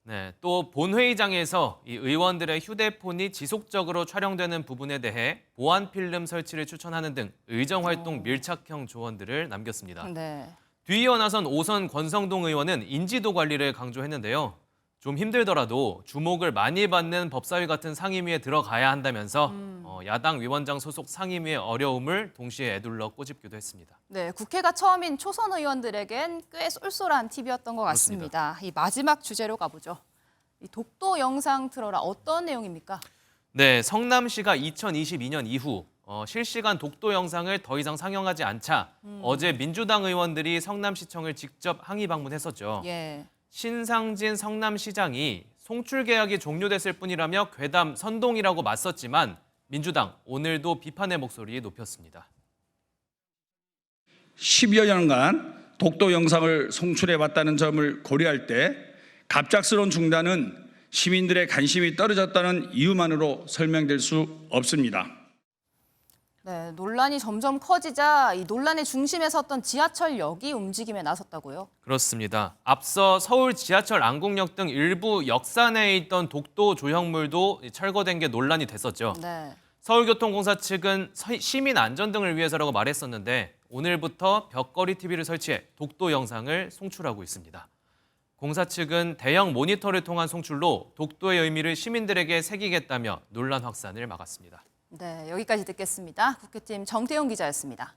네, 또 본회의장에서 이 의원들의 휴대폰이 지속적으로 촬영되는 부분에 대해 보안 필름 설치를 추천하는 등 의정활동 밀착형 조언들을 남겼습니다. 네. 뒤이어 나선 오선 권성동 의원은 인지도 관리를 강조했는데요. 좀 힘들더라도 주목을 많이 받는 법사위 같은 상임위에 들어가야 한다면서 야당 위원장 소속 상임위의 어려움을 동시에 애둘러 꼬집기도 했습니다. 네, 국회가 처음인 초선 의원들에겐 꽤 쏠쏠한 팁이었던 것 같습니다. 이 마지막 주제로 가보죠. 이 독도 영상 틀어라 어떤 내용입니까? 네, 성남시가 2022년 이후 실시간 독도 영상을 더 이상 상영하지 않자 어제 민주당 의원들이 성남시청을 직접 항의 방문했었죠. 예. 신상진 성남시장이 송출 계약이 종료됐을 뿐이라며 괴담 선동이라고 맞섰지만 민주당 오늘도 비판의 목소리 높였습니다. 10여 년간 독도 영상을 송출해왔다는 점을 고려할 때 갑작스러운 중단은 시민들의 관심이 떨어졌다는 이유만으로 설명될 수 없습니다. 네, 논란이 점점 커지자 이 논란의 중심에 섰던 지하철역이 움직임에 나섰다고요? 그렇습니다. 앞서 서울 지하철 안국역 등 일부 역사 내에 있던 독도 조형물도 철거된 게 논란이 됐었죠. 네. 서울교통공사 측은 시민 안전 등을 위해서라고 말했었는데 오늘부터 벽걸이 TV를 설치해 독도 영상을 송출하고 있습니다. 공사 측은 대형 모니터를 통한 송출로 독도의 의미를 시민들에게 새기겠다며 논란 확산을 막았습니다. 네, 여기까지 듣겠습니다. 국회팀 정태용 기자였습니다.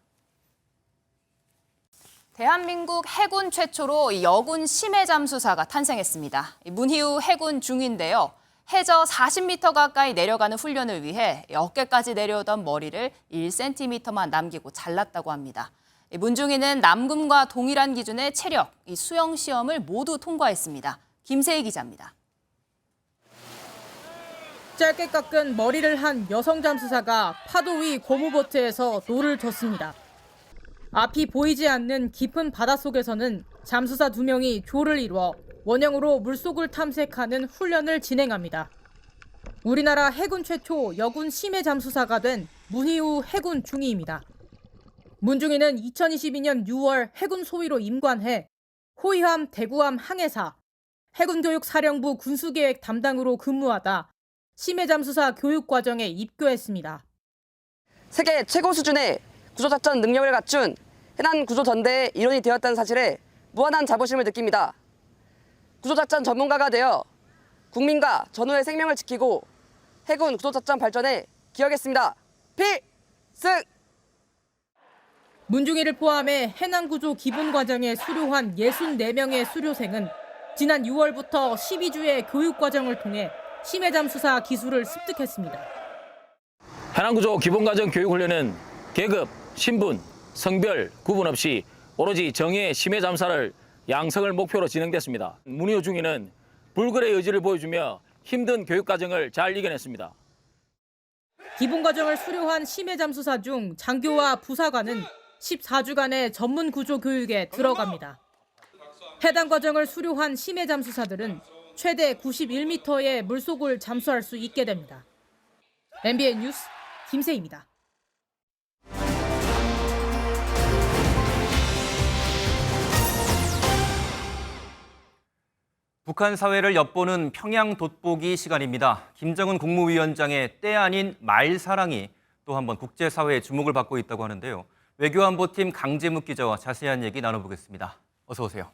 대한민국 해군 최초로 여군 심해 잠수사가 탄생했습니다. 문희우 해군 중위인데요. 해저 40m 가까이 내려가는 훈련을 위해 어깨까지 내려오던 머리를 1cm만 남기고 잘랐다고 합니다. 문중위는 남군과 동일한 기준의 체력, 수영 시험을 모두 통과했습니다. 김세희 기자입니다. 짧게 깎은 머리를 한 여성 잠수사가 파도 위 고무보트에서 노를 졌습니다. 앞이 보이지 않는 깊은 바닷속에서는 잠수사 2명이 조를 이루어 원형으로 물속을 탐색하는 훈련을 진행합니다. 우리나라 해군 최초 여군 심해 잠수사가 된 문희우 해군 중위입니다. 문중위는 2022년 6월 해군 소위로 임관해 호위함 대구함 항해사, 해군교육사령부 군수계획 담당으로 근무하다 심해 잠수사 교육과정에 입교했습니다. 세계 최고 수준의 구조작전 능력을 갖춘 해난 구조전대의 일원이 되었다는 사실에 무한한 자부심을 느낍니다. 구조작전 전문가가 되어 국민과 전우의 생명을 지키고 해군 구조작전 발전에 기여하겠습니다. 필승! 문중위를 포함해 해난구조 기본과정에 수료한 64명의 수료생은 지난 6월부터 12주의 교육과정을 통해 심해 잠수사 기술을 습득했습니다. 해난구조 기본과정 교육훈련은 계급, 신분, 성별 구분 없이 오로지 정예의 심해 잠수사를 양성을 목표로 진행됐습니다. 문희우 중위는 불굴의 의지를 보여주며 힘든 교육과정을 잘 이겨냈습니다. 기본과정을 수료한 심해 잠수사 중 장교와 부사관은 14주간의 전문 구조 교육에 들어갑니다. 해당 과정을 수료한 심해 잠수사들은 최대 91m의 물속을 잠수할 수 있게 됩니다. MBN 뉴스 김세희입니다. 북한 사회를 엿보는 평양 돋보기 시간입니다. 김정은 국무위원장의 때 아닌 말사랑이 또 한 번 국제사회의 주목을 받고 있다고 하는데요. 외교안보팀 강재묵 기자와 자세한 얘기 나눠보겠습니다. 어서 오세요.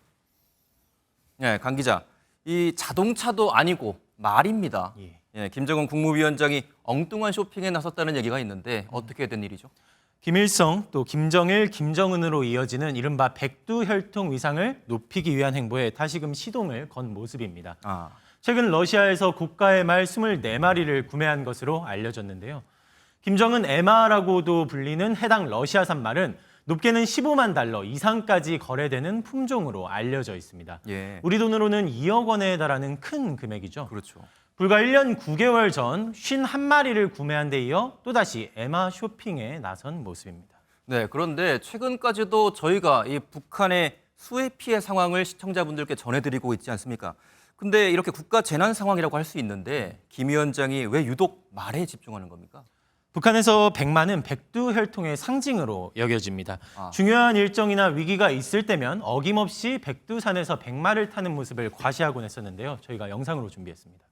네, 강 기자. 이 자동차도 아니고 말입니다. 예, 김정은 국무위원장이 엉뚱한 쇼핑에 나섰다는 얘기가 있는데 어떻게 된 일이죠? 김일성, 또 김정일, 김정은으로 이어지는 이른바 백두혈통 위상을 높이기 위한 행보에 다시금 시동을 건 모습입니다. 최근 러시아에서 고가의 말 24마리를 구매한 것으로 알려졌는데요. 김정은 에마라고도 불리는 해당 러시아산 말은 높게는 15만 달러 이상까지 거래되는 품종으로 알려져 있습니다. 예. 우리 돈으로는 2억 원에 달하는 큰 금액이죠. 그렇죠. 불과 1년 9개월 전 51마리를 구매한 데 이어 또다시 에마 쇼핑에 나선 모습입니다. 네, 그런데 최근까지도 저희가 이 북한의 수해 피해 상황을 시청자분들께 전해드리고 있지 않습니까? 근데 이렇게 국가 재난 상황이라고 할 수 있는데 김 위원장이 왜 유독 말에 집중하는 겁니까? 북한에서 백마는 백두혈통의 상징으로 여겨집니다. 중요한 일정이나 위기가 있을 때면 어김없이 백두산에서 백마를 타는 모습을 과시하곤 했었는데요. 저희가 영상으로 준비했습니다.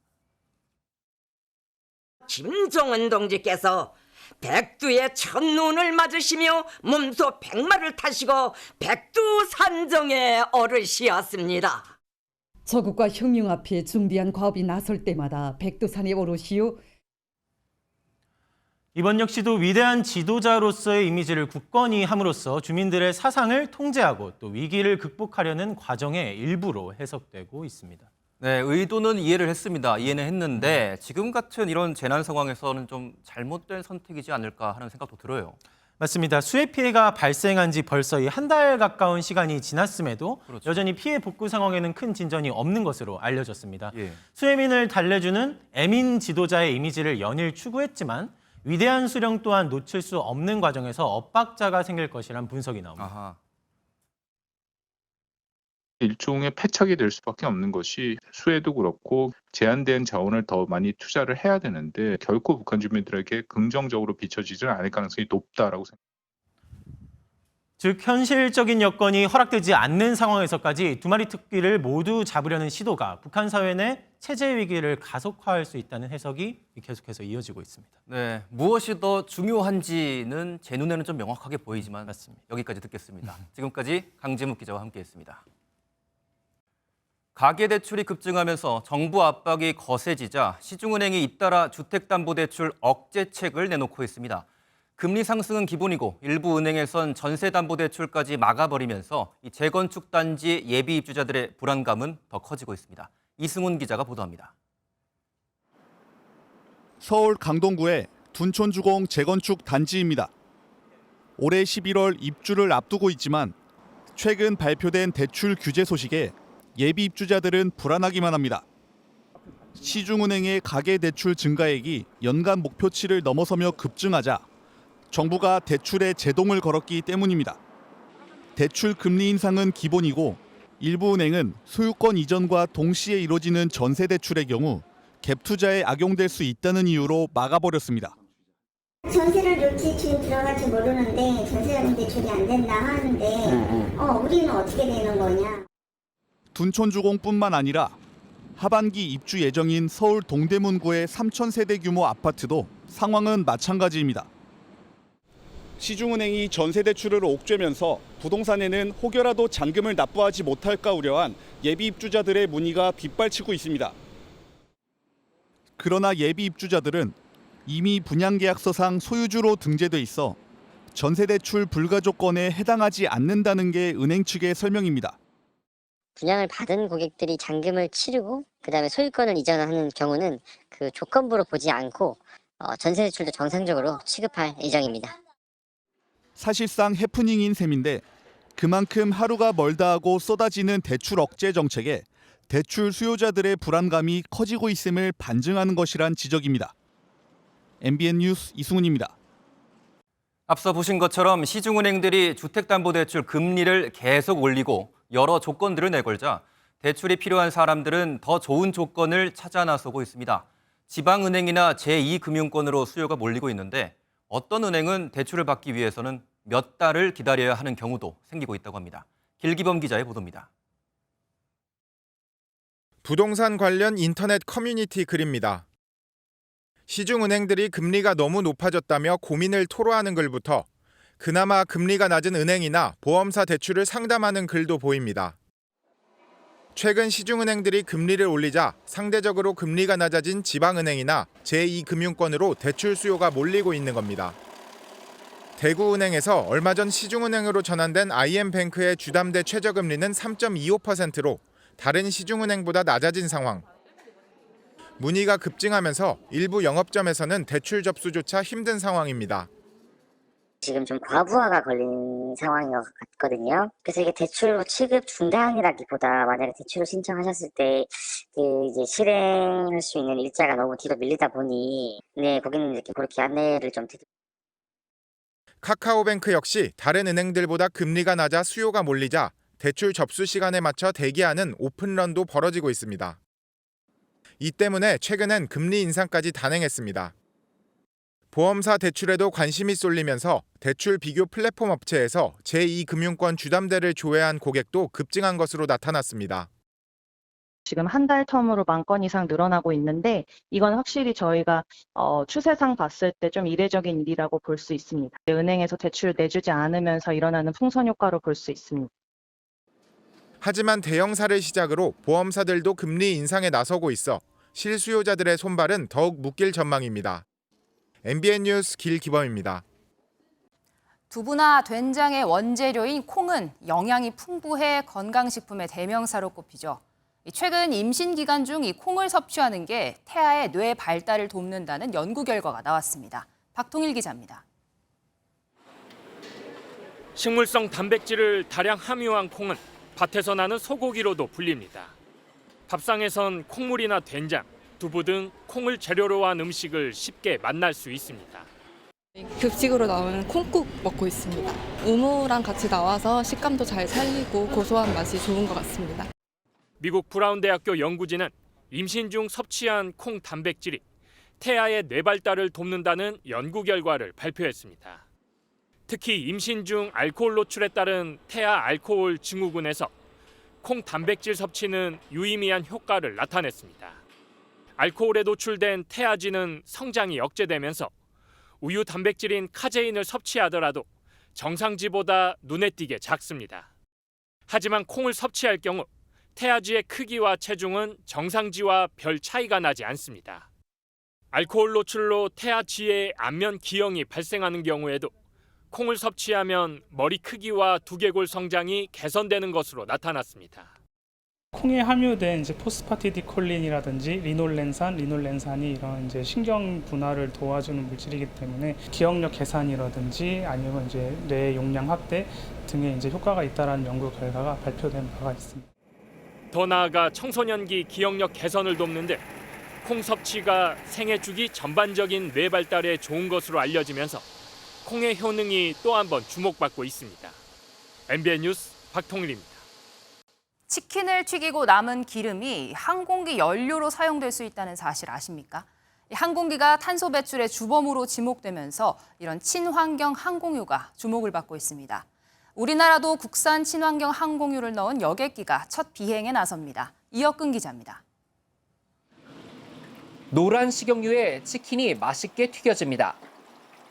김정은 동지께서 백두의 첫눈을 맞으시며 몸소 백마를 타시고 백두산정에 오르시었습니다. 저국과 혁명 앞에 중대한 과업이 나설 때마다 백두산에 오르시오. 이번 역시도 위대한 지도자로서의 이미지를 굳건히 함으로써 주민들의 사상을 통제하고 또 위기를 극복하려는 과정의 일부로 해석되고 있습니다. 네, 의도는 이해를 했습니다. 이해는 했는데 지금 같은 이런 재난 상황에서는 좀 잘못된 선택이지 않을까 하는 생각도 들어요. 맞습니다. 수해 피해가 발생한 지 벌써 한 달 가까운 시간이 지났음에도 그렇죠. 여전히 피해 복구 상황에는 큰 진전이 없는 것으로 알려졌습니다. 예. 수해민을 달래주는 애민 지도자의 이미지를 연일 추구했지만 위대한 수령 또한 놓칠 수 없는 과정에서 엇박자가 생길 것이란 분석이 나옵니다. 아하. 일종의 패착이 될 수밖에 없는 것이 수해도 그렇고 제한된 자원을 더 많이 투자를 해야 되는데 결코 북한 주민들에게 긍정적으로 비춰지지는 않을 가능성이 높다라고 생각합니다. 즉 현실적인 여건이 허락되지 않는 상황에서까지 두 마리 토끼를 모두 잡으려는 시도가 북한 사회 내 체제 위기를 가속화할 수 있다는 해석이 계속해서 이어지고 있습니다. 네, 무엇이 더 중요한지는 제 눈에는 좀 명확하게 보이지만 맞습니다. 여기까지 듣겠습니다. 지금까지 강재묵 기자와 함께했습니다. 가계대출이 급증하면서 정부 압박이 거세지자 시중은행이 잇따라 주택담보대출 억제책을 내놓고 있습니다. 금리 상승은 기본이고 일부 은행에선 전세담보대출까지 막아버리면서 이 재건축 단지 예비 입주자들의 불안감은 더 커지고 있습니다. 이승훈 기자가 보도합니다. 서울 강동구의 둔촌주공 재건축 단지입니다. 올해 11월 입주를 앞두고 있지만 최근 발표된 대출 규제 소식에 예비 입주자들은 불안하기만 합니다. 시중은행의 가계대출 증가액이 연간 목표치를 넘어서며 급증하자 정부가 대출에 제동을 걸었기 때문입니다. 대출 금리 인상은 기본이고 일부 은행은 소유권 이전과 동시에 이루어지는 전세 대출의 경우 갭 투자에 악용될 수 있다는 이유로 막아버렸습니다. 전세를 넣지 지금 들어갈지 모르는데 전세자금 대출이 안 된다 하는데 우리는 어떻게 되는 거냐. 둔촌주공뿐만 아니라 하반기 입주 예정인 서울 동대문구의 3,000세대 규모 아파트도 상황은 마찬가지입니다. 시중은행이 전세대출을 옥죄면서 부동산에는 혹여라도 잔금을 납부하지 못할까 우려한 예비 입주자들의 문의가 빗발치고 있습니다. 그러나 예비 입주자들은 이미 분양계약서상 소유주로 등재돼 있어 전세대출 불가 조건에 해당하지 않는다는 게 은행 측의 설명입니다. 분양을 받은 고객들이 잔금을 치르고 그다음에 소유권을 이전하는 경우는 그 조건부로 보지 않고 전세대출도 정상적으로 취급할 예정입니다. 사실상 해프닝인 셈인데 그만큼 하루가 멀다 하고 쏟아지는 대출 억제 정책에 대출 수요자들의 불안감이 커지고 있음을 반증하는 것이란 지적입니다. MBN 뉴스 이승훈입니다. 앞서 보신 것처럼 시중은행들이 주택담보대출 금리를 계속 올리고 여러 조건들을 내걸자 대출이 필요한 사람들은 더 좋은 조건을 찾아 나서고 있습니다. 지방은행이나 제2금융권으로 수요가 몰리고 있는데 어떤 은행은 대출을 받기 위해서는 몇 달을 기다려야 하는 경우도 생기고 있다고 합니다. 길기범 기자의 보도입니다. 부동산 관련 인터넷 커뮤니티 글입니다. 시중은행들이 금리가 너무 높아졌다며 고민을 토로하는 글부터 그나마 금리가 낮은 은행이나 보험사 대출을 상담하는 글도 보입니다. 최근 시중은행들이 금리를 올리자 상대적으로 금리가 낮아진 지방은행이나 제2금융권으로 대출 수요가 몰리고 있는 겁니다. 대구은행에서 얼마 전 시중은행으로 전환된 IM뱅크의 주담대 최저금리는 3.25%로 다른 시중은행보다 낮아진 상황. 문의가 급증하면서 일부 영업점에서는 대출 접수조차 힘든 상황입니다. 지금 좀 과부하가 걸린 상황인 것 같거든요. 그래서 이게 대출 취급 중단이라기보다 만약에 대출을 신청하셨을 때 이제 실행할 수 있는 일자가 너무 뒤로 밀리다 보니 고객님들께 그렇게 안내를 좀 드립니다. 카카오뱅크 역시 다른 은행들보다 금리가 낮아 수요가 몰리자 대출 접수 시간에 맞춰 대기하는 오픈런도 벌어지고 있습니다. 이 때문에 최근엔 금리 인상까지 단행했습니다. 보험사 대출에도 관심이 쏠리면서 대출 비교 플랫폼 업체에서 제2금융권 주담대를 조회한 고객도 급증한 것으로 나타났습니다. 지금 한 달 텀으로 10,000건 이상 늘어나고 있는데 이건 확실히 저희가 추세상 봤을 때 좀 이례적인 일이라고 볼 수 있습니다. 은행에서 대출 내주지 않으면서 일어나는 풍선 효과로 볼 수 있습니다. 하지만 대형사를 시작으로 보험사들도 금리 인상에 나서고 있어 실수요자들의 손발은 더욱 묶일 전망입니다. MBN 뉴스 길기범입니다. 두부나 된장의 원재료인 콩은 영양이 풍부해 건강식품의 대명사로 꼽히죠. 최근 임신 기간 중 이 콩을 섭취하는 게 태아의 뇌 발달을 돕는다는 연구 결과가 나왔습니다. 박통일 기자입니다. 식물성 단백질을 다량 함유한 콩은 밭에서 나는 소고기로도 불립니다. 밥상에선 콩물이나 된장, 두부 등 콩을 재료로 한 음식을 쉽게 만날 수 있습니다. 급식으로 나오는 콩국 먹고 있습니다. 우무랑 같이 나와서 식감도 잘 살리고 고소한 맛이 좋은 것 같습니다. 미국 브라운 대학교 연구진은 임신 중 섭취한 콩 단백질이 태아의 뇌 발달을 돕는다는 연구 결과를 발표했습니다. 특히 임신 중 알코올 노출에 따른 태아 알코올 증후군에서 콩 단백질 섭취는 유의미한 효과를 나타냈습니다. 알코올에 노출된 태아쥐는 성장이 억제되면서 우유 단백질인 카제인을 섭취하더라도 정상쥐보다 눈에 띄게 작습니다. 하지만 콩을 섭취할 경우 태아쥐의 크기와 체중은 정상쥐와 별 차이가 나지 않습니다. 알코올 노출로 태아쥐의 안면 기형이 발생하는 경우에도 콩을 섭취하면 머리 크기와 두개골 성장이 개선되는 것으로 나타났습니다. 콩에 함유된 포스파티디콜린이라든지 리놀렌산이 이런 신경 분할을 도와주는 물질이기 때문에 기억력 개선이라든지 아니면 뇌 용량 확대 등의 효과가 있다라는 연구 결과가 발표된 바가 있습니다. 더 나아가 청소년기 기억력 개선을 돕는 데 콩 섭취가 생애 주기 전반적인 뇌 발달에 좋은 것으로 알려지면서 콩의 효능이 또 한 번 주목받고 있습니다. MBN 뉴스 박통일입니다. 치킨을 튀기고 남은 기름이 항공기 연료로 사용될 수 있다는 사실 아십니까? 항공기가 탄소 배출의 주범으로 지목되면서 이런 친환경 항공유가 주목을 받고 있습니다. 우리나라도 국산 친환경 항공유를 넣은 여객기가 첫 비행에 나섭니다. 이혁근 기자입니다. 노란 식용유에 치킨이 맛있게 튀겨집니다.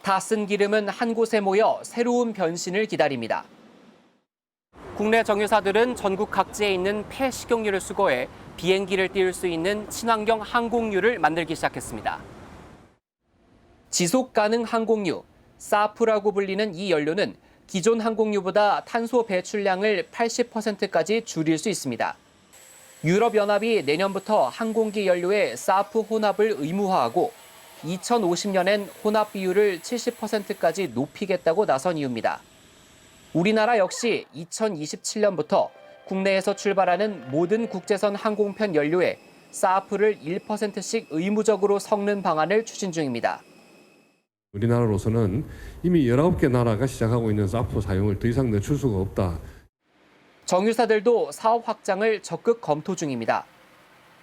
다 쓴 기름은 한 곳에 모여 새로운 변신을 기다립니다. 국내 정유사들은 전국 각지에 있는 폐식용유를 수거해 비행기를 띄울 수 있는 친환경 항공유를 만들기 시작했습니다. 지속 가능 항공유, 사프라고 불리는 이 연료는 기존 항공유보다 탄소 배출량을 80%까지 줄일 수 있습니다. 유럽연합이 내년부터 항공기 연료에 사프 혼합을 의무화하고 2050년엔 혼합 비율을 70%까지 높이겠다고 나선 이유입니다. 우리나라 역시 2027년부터 국내에서 출발하는 모든 국제선 항공편 연료에 사프를 1%씩 의무적으로 섞는 방안을 추진 중입니다. 우리나라로서는 이미 19개 나라가 시작하고 있는 사프 사용을 더 이상 늦출 수가 없다. 정유사들도 사업 확장을 적극 검토 중입니다.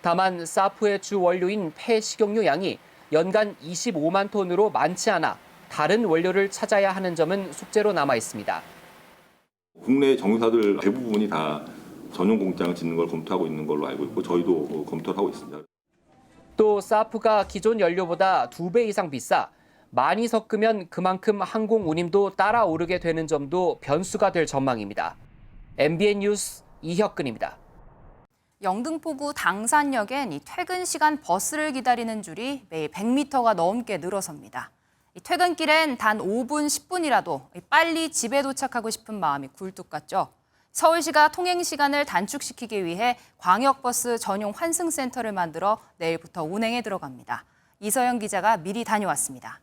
다만 사프의 주 원료인 폐식용유 양이 연간 25만 톤으로 많지 않아 다른 원료를 찾아야 하는 점은 숙제로 남아 있습니다. 국내 정유사들 대부분이 다 전용 공장을 짓는 걸 검토하고 있는 걸로 알고 있고 저희도 검토를 하고 있습니다. 또 사프가 기존 연료보다 2배 이상 비싸 많이 섞으면 그만큼 항공 운임도 따라 오르게 되는 점도 변수가 될 전망입니다. MBN 뉴스 이혁근입니다. 영등포구 당산역엔 퇴근 시간 버스를 기다리는 줄이 매일 100m가 넘게 늘어섭니다. 퇴근길엔 단 5분, 10분이라도 빨리 집에 도착하고 싶은 마음이 굴뚝 같죠. 서울시가 통행 시간을 단축시키기 위해 광역버스 전용 환승센터를 만들어 내일부터 운행에 들어갑니다. 이서영 기자가 미리 다녀왔습니다.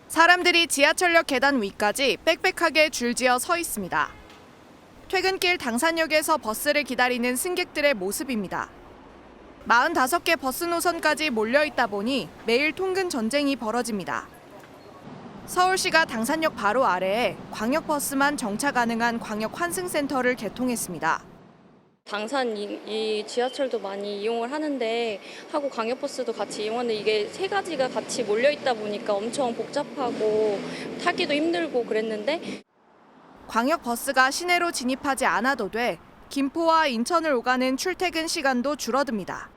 사람들이 지하철역 계단 위까지 빽빽하게 줄지어 서 있습니다. 퇴근길 당산역에서 버스를 기다리는 승객들의 모습입니다. 45개 버스 노선까지 몰려있다 보니 매일 통근 전쟁이 벌어집니다. 서울시가 당산역 바로 아래에 광역버스만 정차 가능한 광역 환승센터를 개통했습니다. 당산 이 지하철도 많이 이용을 하는데 하고 광역버스도 같이 이용하는데 이게 세 가지가 같이 몰려 있다 보니까 엄청 복잡하고 타기도 힘들고 그랬는데 광역버스가 시내로 진입하지 않아도 돼 김포와 인천을 오가는 출퇴근 시간도 줄어듭니다.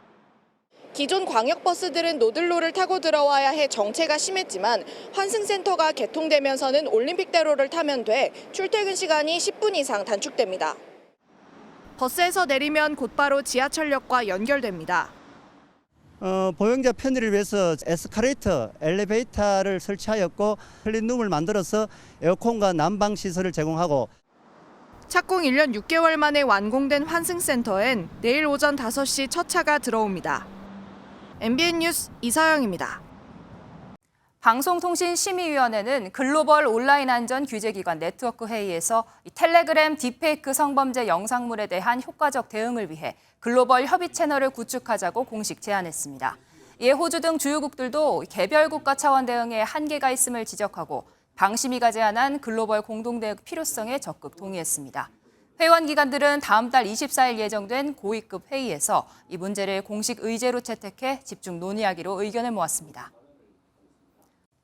기존 광역버스들은 노들로를 타고 들어와야 해 정체가 심했지만 환승센터가 개통되면서는 올림픽대로를 타면 돼 출퇴근 시간이 10분 이상 단축됩니다. 버스에서 내리면 곧바로 지하철역과 연결됩니다. 보행자 편의를 위해서 에스컬레이터, 엘리베이터를 설치하였고 클린룸을 만들어서 에어컨과 난방 시설을 제공하고 착공 1년 6개월 만에 완공된 환승센터엔 내일 오전 5시 첫 차가 들어옵니다. MBN 뉴스 이서영입니다. 방송통신심의위원회는 글로벌 온라인 안전 규제기관 네트워크 회의에서 텔레그램 딥페이크 성범죄 영상물에 대한 효과적 대응을 위해 글로벌 협의 채널을 구축하자고 공식 제안했습니다. 이에 호주 등 주요국들도 개별 국가 차원 대응에 한계가 있음을 지적하고 방심위가 제안한 글로벌 공동대응 필요성에 적극 동의했습니다. 회원 기관들은 다음 달 24일 예정된 고위급 회의에서 이 문제를 공식 의제로 채택해 집중 논의하기로 의견을 모았습니다.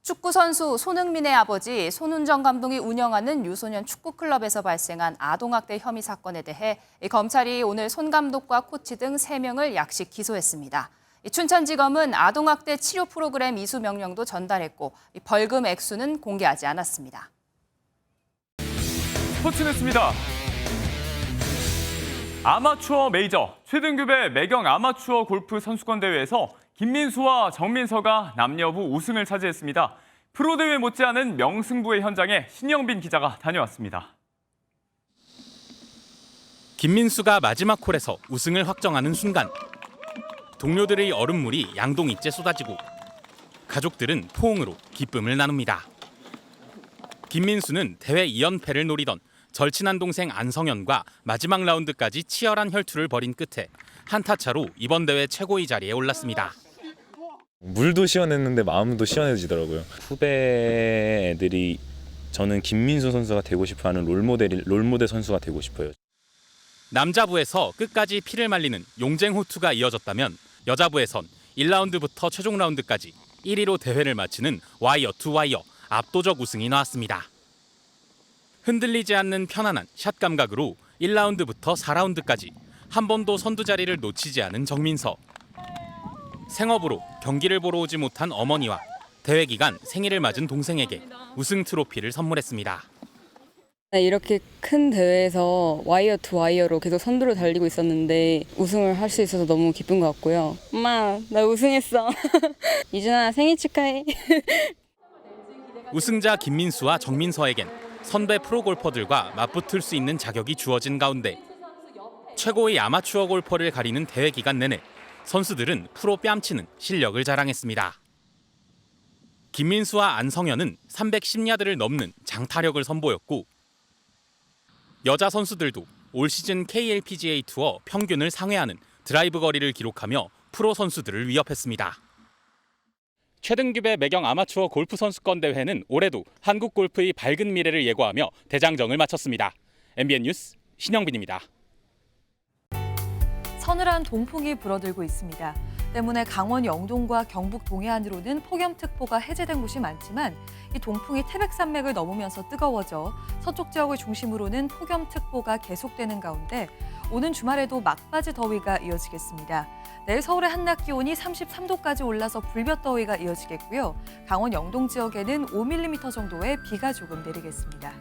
축구선수 손흥민의 아버지 손훈정 감독이 운영하는 유소년 축구클럽에서 발생한 아동학대 혐의 사건에 대해 검찰이 오늘 손 감독과 코치 등 3명을 약식 기소했습니다. 춘천지검은 아동학대 치료 프로그램 이수 명령도 전달했고 벌금 액수는 공개하지 않았습니다. 스포츠 뉴스입니다. 아마추어 메이저 최등급의 매경 아마추어 골프 선수권 대회에서 김민수와 정민서가 남녀부 우승을 차지했습니다. 프로대회 못지않은 명승부의 현장에 신영빈 기자가 다녀왔습니다. 김민수가 마지막 홀에서 우승을 확정하는 순간 동료들의 얼음물이 양동이째 쏟아지고 가족들은 포옹으로 기쁨을 나눕니다. 김민수는 대회 2연패를 노리던 절친한 동생 안성현과 마지막 라운드까지 치열한 혈투를 벌인 끝에 한타 차로 이번 대회 최고의 자리에 올랐습니다. 물도 시원했는데 마음도 시원해지더라고요. 후배 애들이 저는 김민수 선수가 되고 싶어하는 롤모델 선수가 되고 싶어요. 남자부에서 끝까지 피를 말리는 용쟁 호투가 이어졌다면 여자부에선 1라운드부터 최종 라운드까지 1위로 대회를 마치는 와이어 투 와이어 압도적 우승이 나왔습니다. 흔들리지 않는 편안한 샷 감각으로 1라운드부터 4라운드까지 한 번도 선두 자리를 놓치지 않은 정민서. 생업으로 경기를 보러 오지 못한 어머니와 대회 기간 생일을 맞은 동생에게 우승 트로피를 선물했습니다. 이렇게 큰 대회에서 와이어 투 와이어로 계속 선두를 달리고 있었는데 우승을 할 수 있어서 너무 기쁜 것 같고요. 엄마, 나 우승했어. 이준아, 생일 축하해. 우승자 김민수와 정민서에겐 선배 프로골퍼들과 맞붙을 수 있는 자격이 주어진 가운데 최고의 아마추어 골퍼를 가리는 대회 기간 내내 선수들은 프로 뺨치는 실력을 자랑했습니다. 김민수와 안성현은 310야드를 넘는 장타력을 선보였고 여자 선수들도 올 시즌 KLPGA 투어 평균을 상회하는 드라이브 거리를 기록하며 프로 선수들을 위협했습니다. 최등급의 매경 아마추어 골프 선수권 대회는 올해도 한국 골프의 밝은 미래를 예고하며 대장정을 마쳤습니다. MBN 뉴스 신영빈입니다. 서늘한 동풍이 불어들고 있습니다. 때문에 강원 영동과 경북 동해안으로는 폭염특보가 해제된 곳이 많지만 이 동풍이 태백산맥을 넘으면서 뜨거워져 서쪽 지역을 중심으로는 폭염특보가 계속되는 가운데 오는 주말에도 막바지 더위가 이어지겠습니다. 내일 서울의 한낮 기온이 33도까지 올라서 불볕더위가 이어지겠고요. 강원 영동 지역에는 5mm 정도의 비가 조금 내리겠습니다.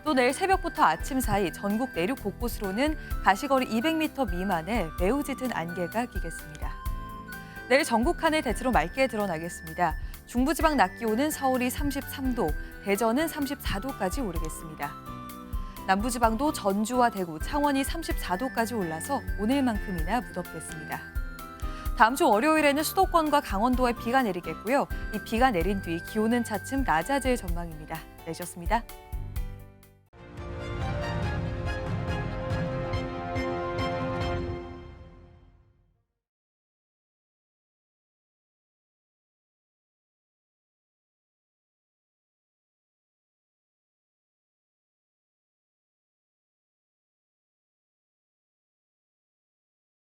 또 내일 새벽부터 아침 사이 전국 내륙 곳곳으로는 가시거리 200m 미만의 매우 짙은 안개가 끼겠습니다. 내일 전국 하늘 대체로 맑게 드러나겠습니다. 중부지방 낮 기온은 서울이 33도, 대전은 34도까지 오르겠습니다. 남부지방도 전주와 대구, 창원이 34도까지 올라서 오늘만큼이나 무덥겠습니다. 다음 주 월요일에는 수도권과 강원도에 비가 내리겠고요. 이 비가 내린 뒤 기온은 차츰 낮아질 전망입니다. 내셨습니다.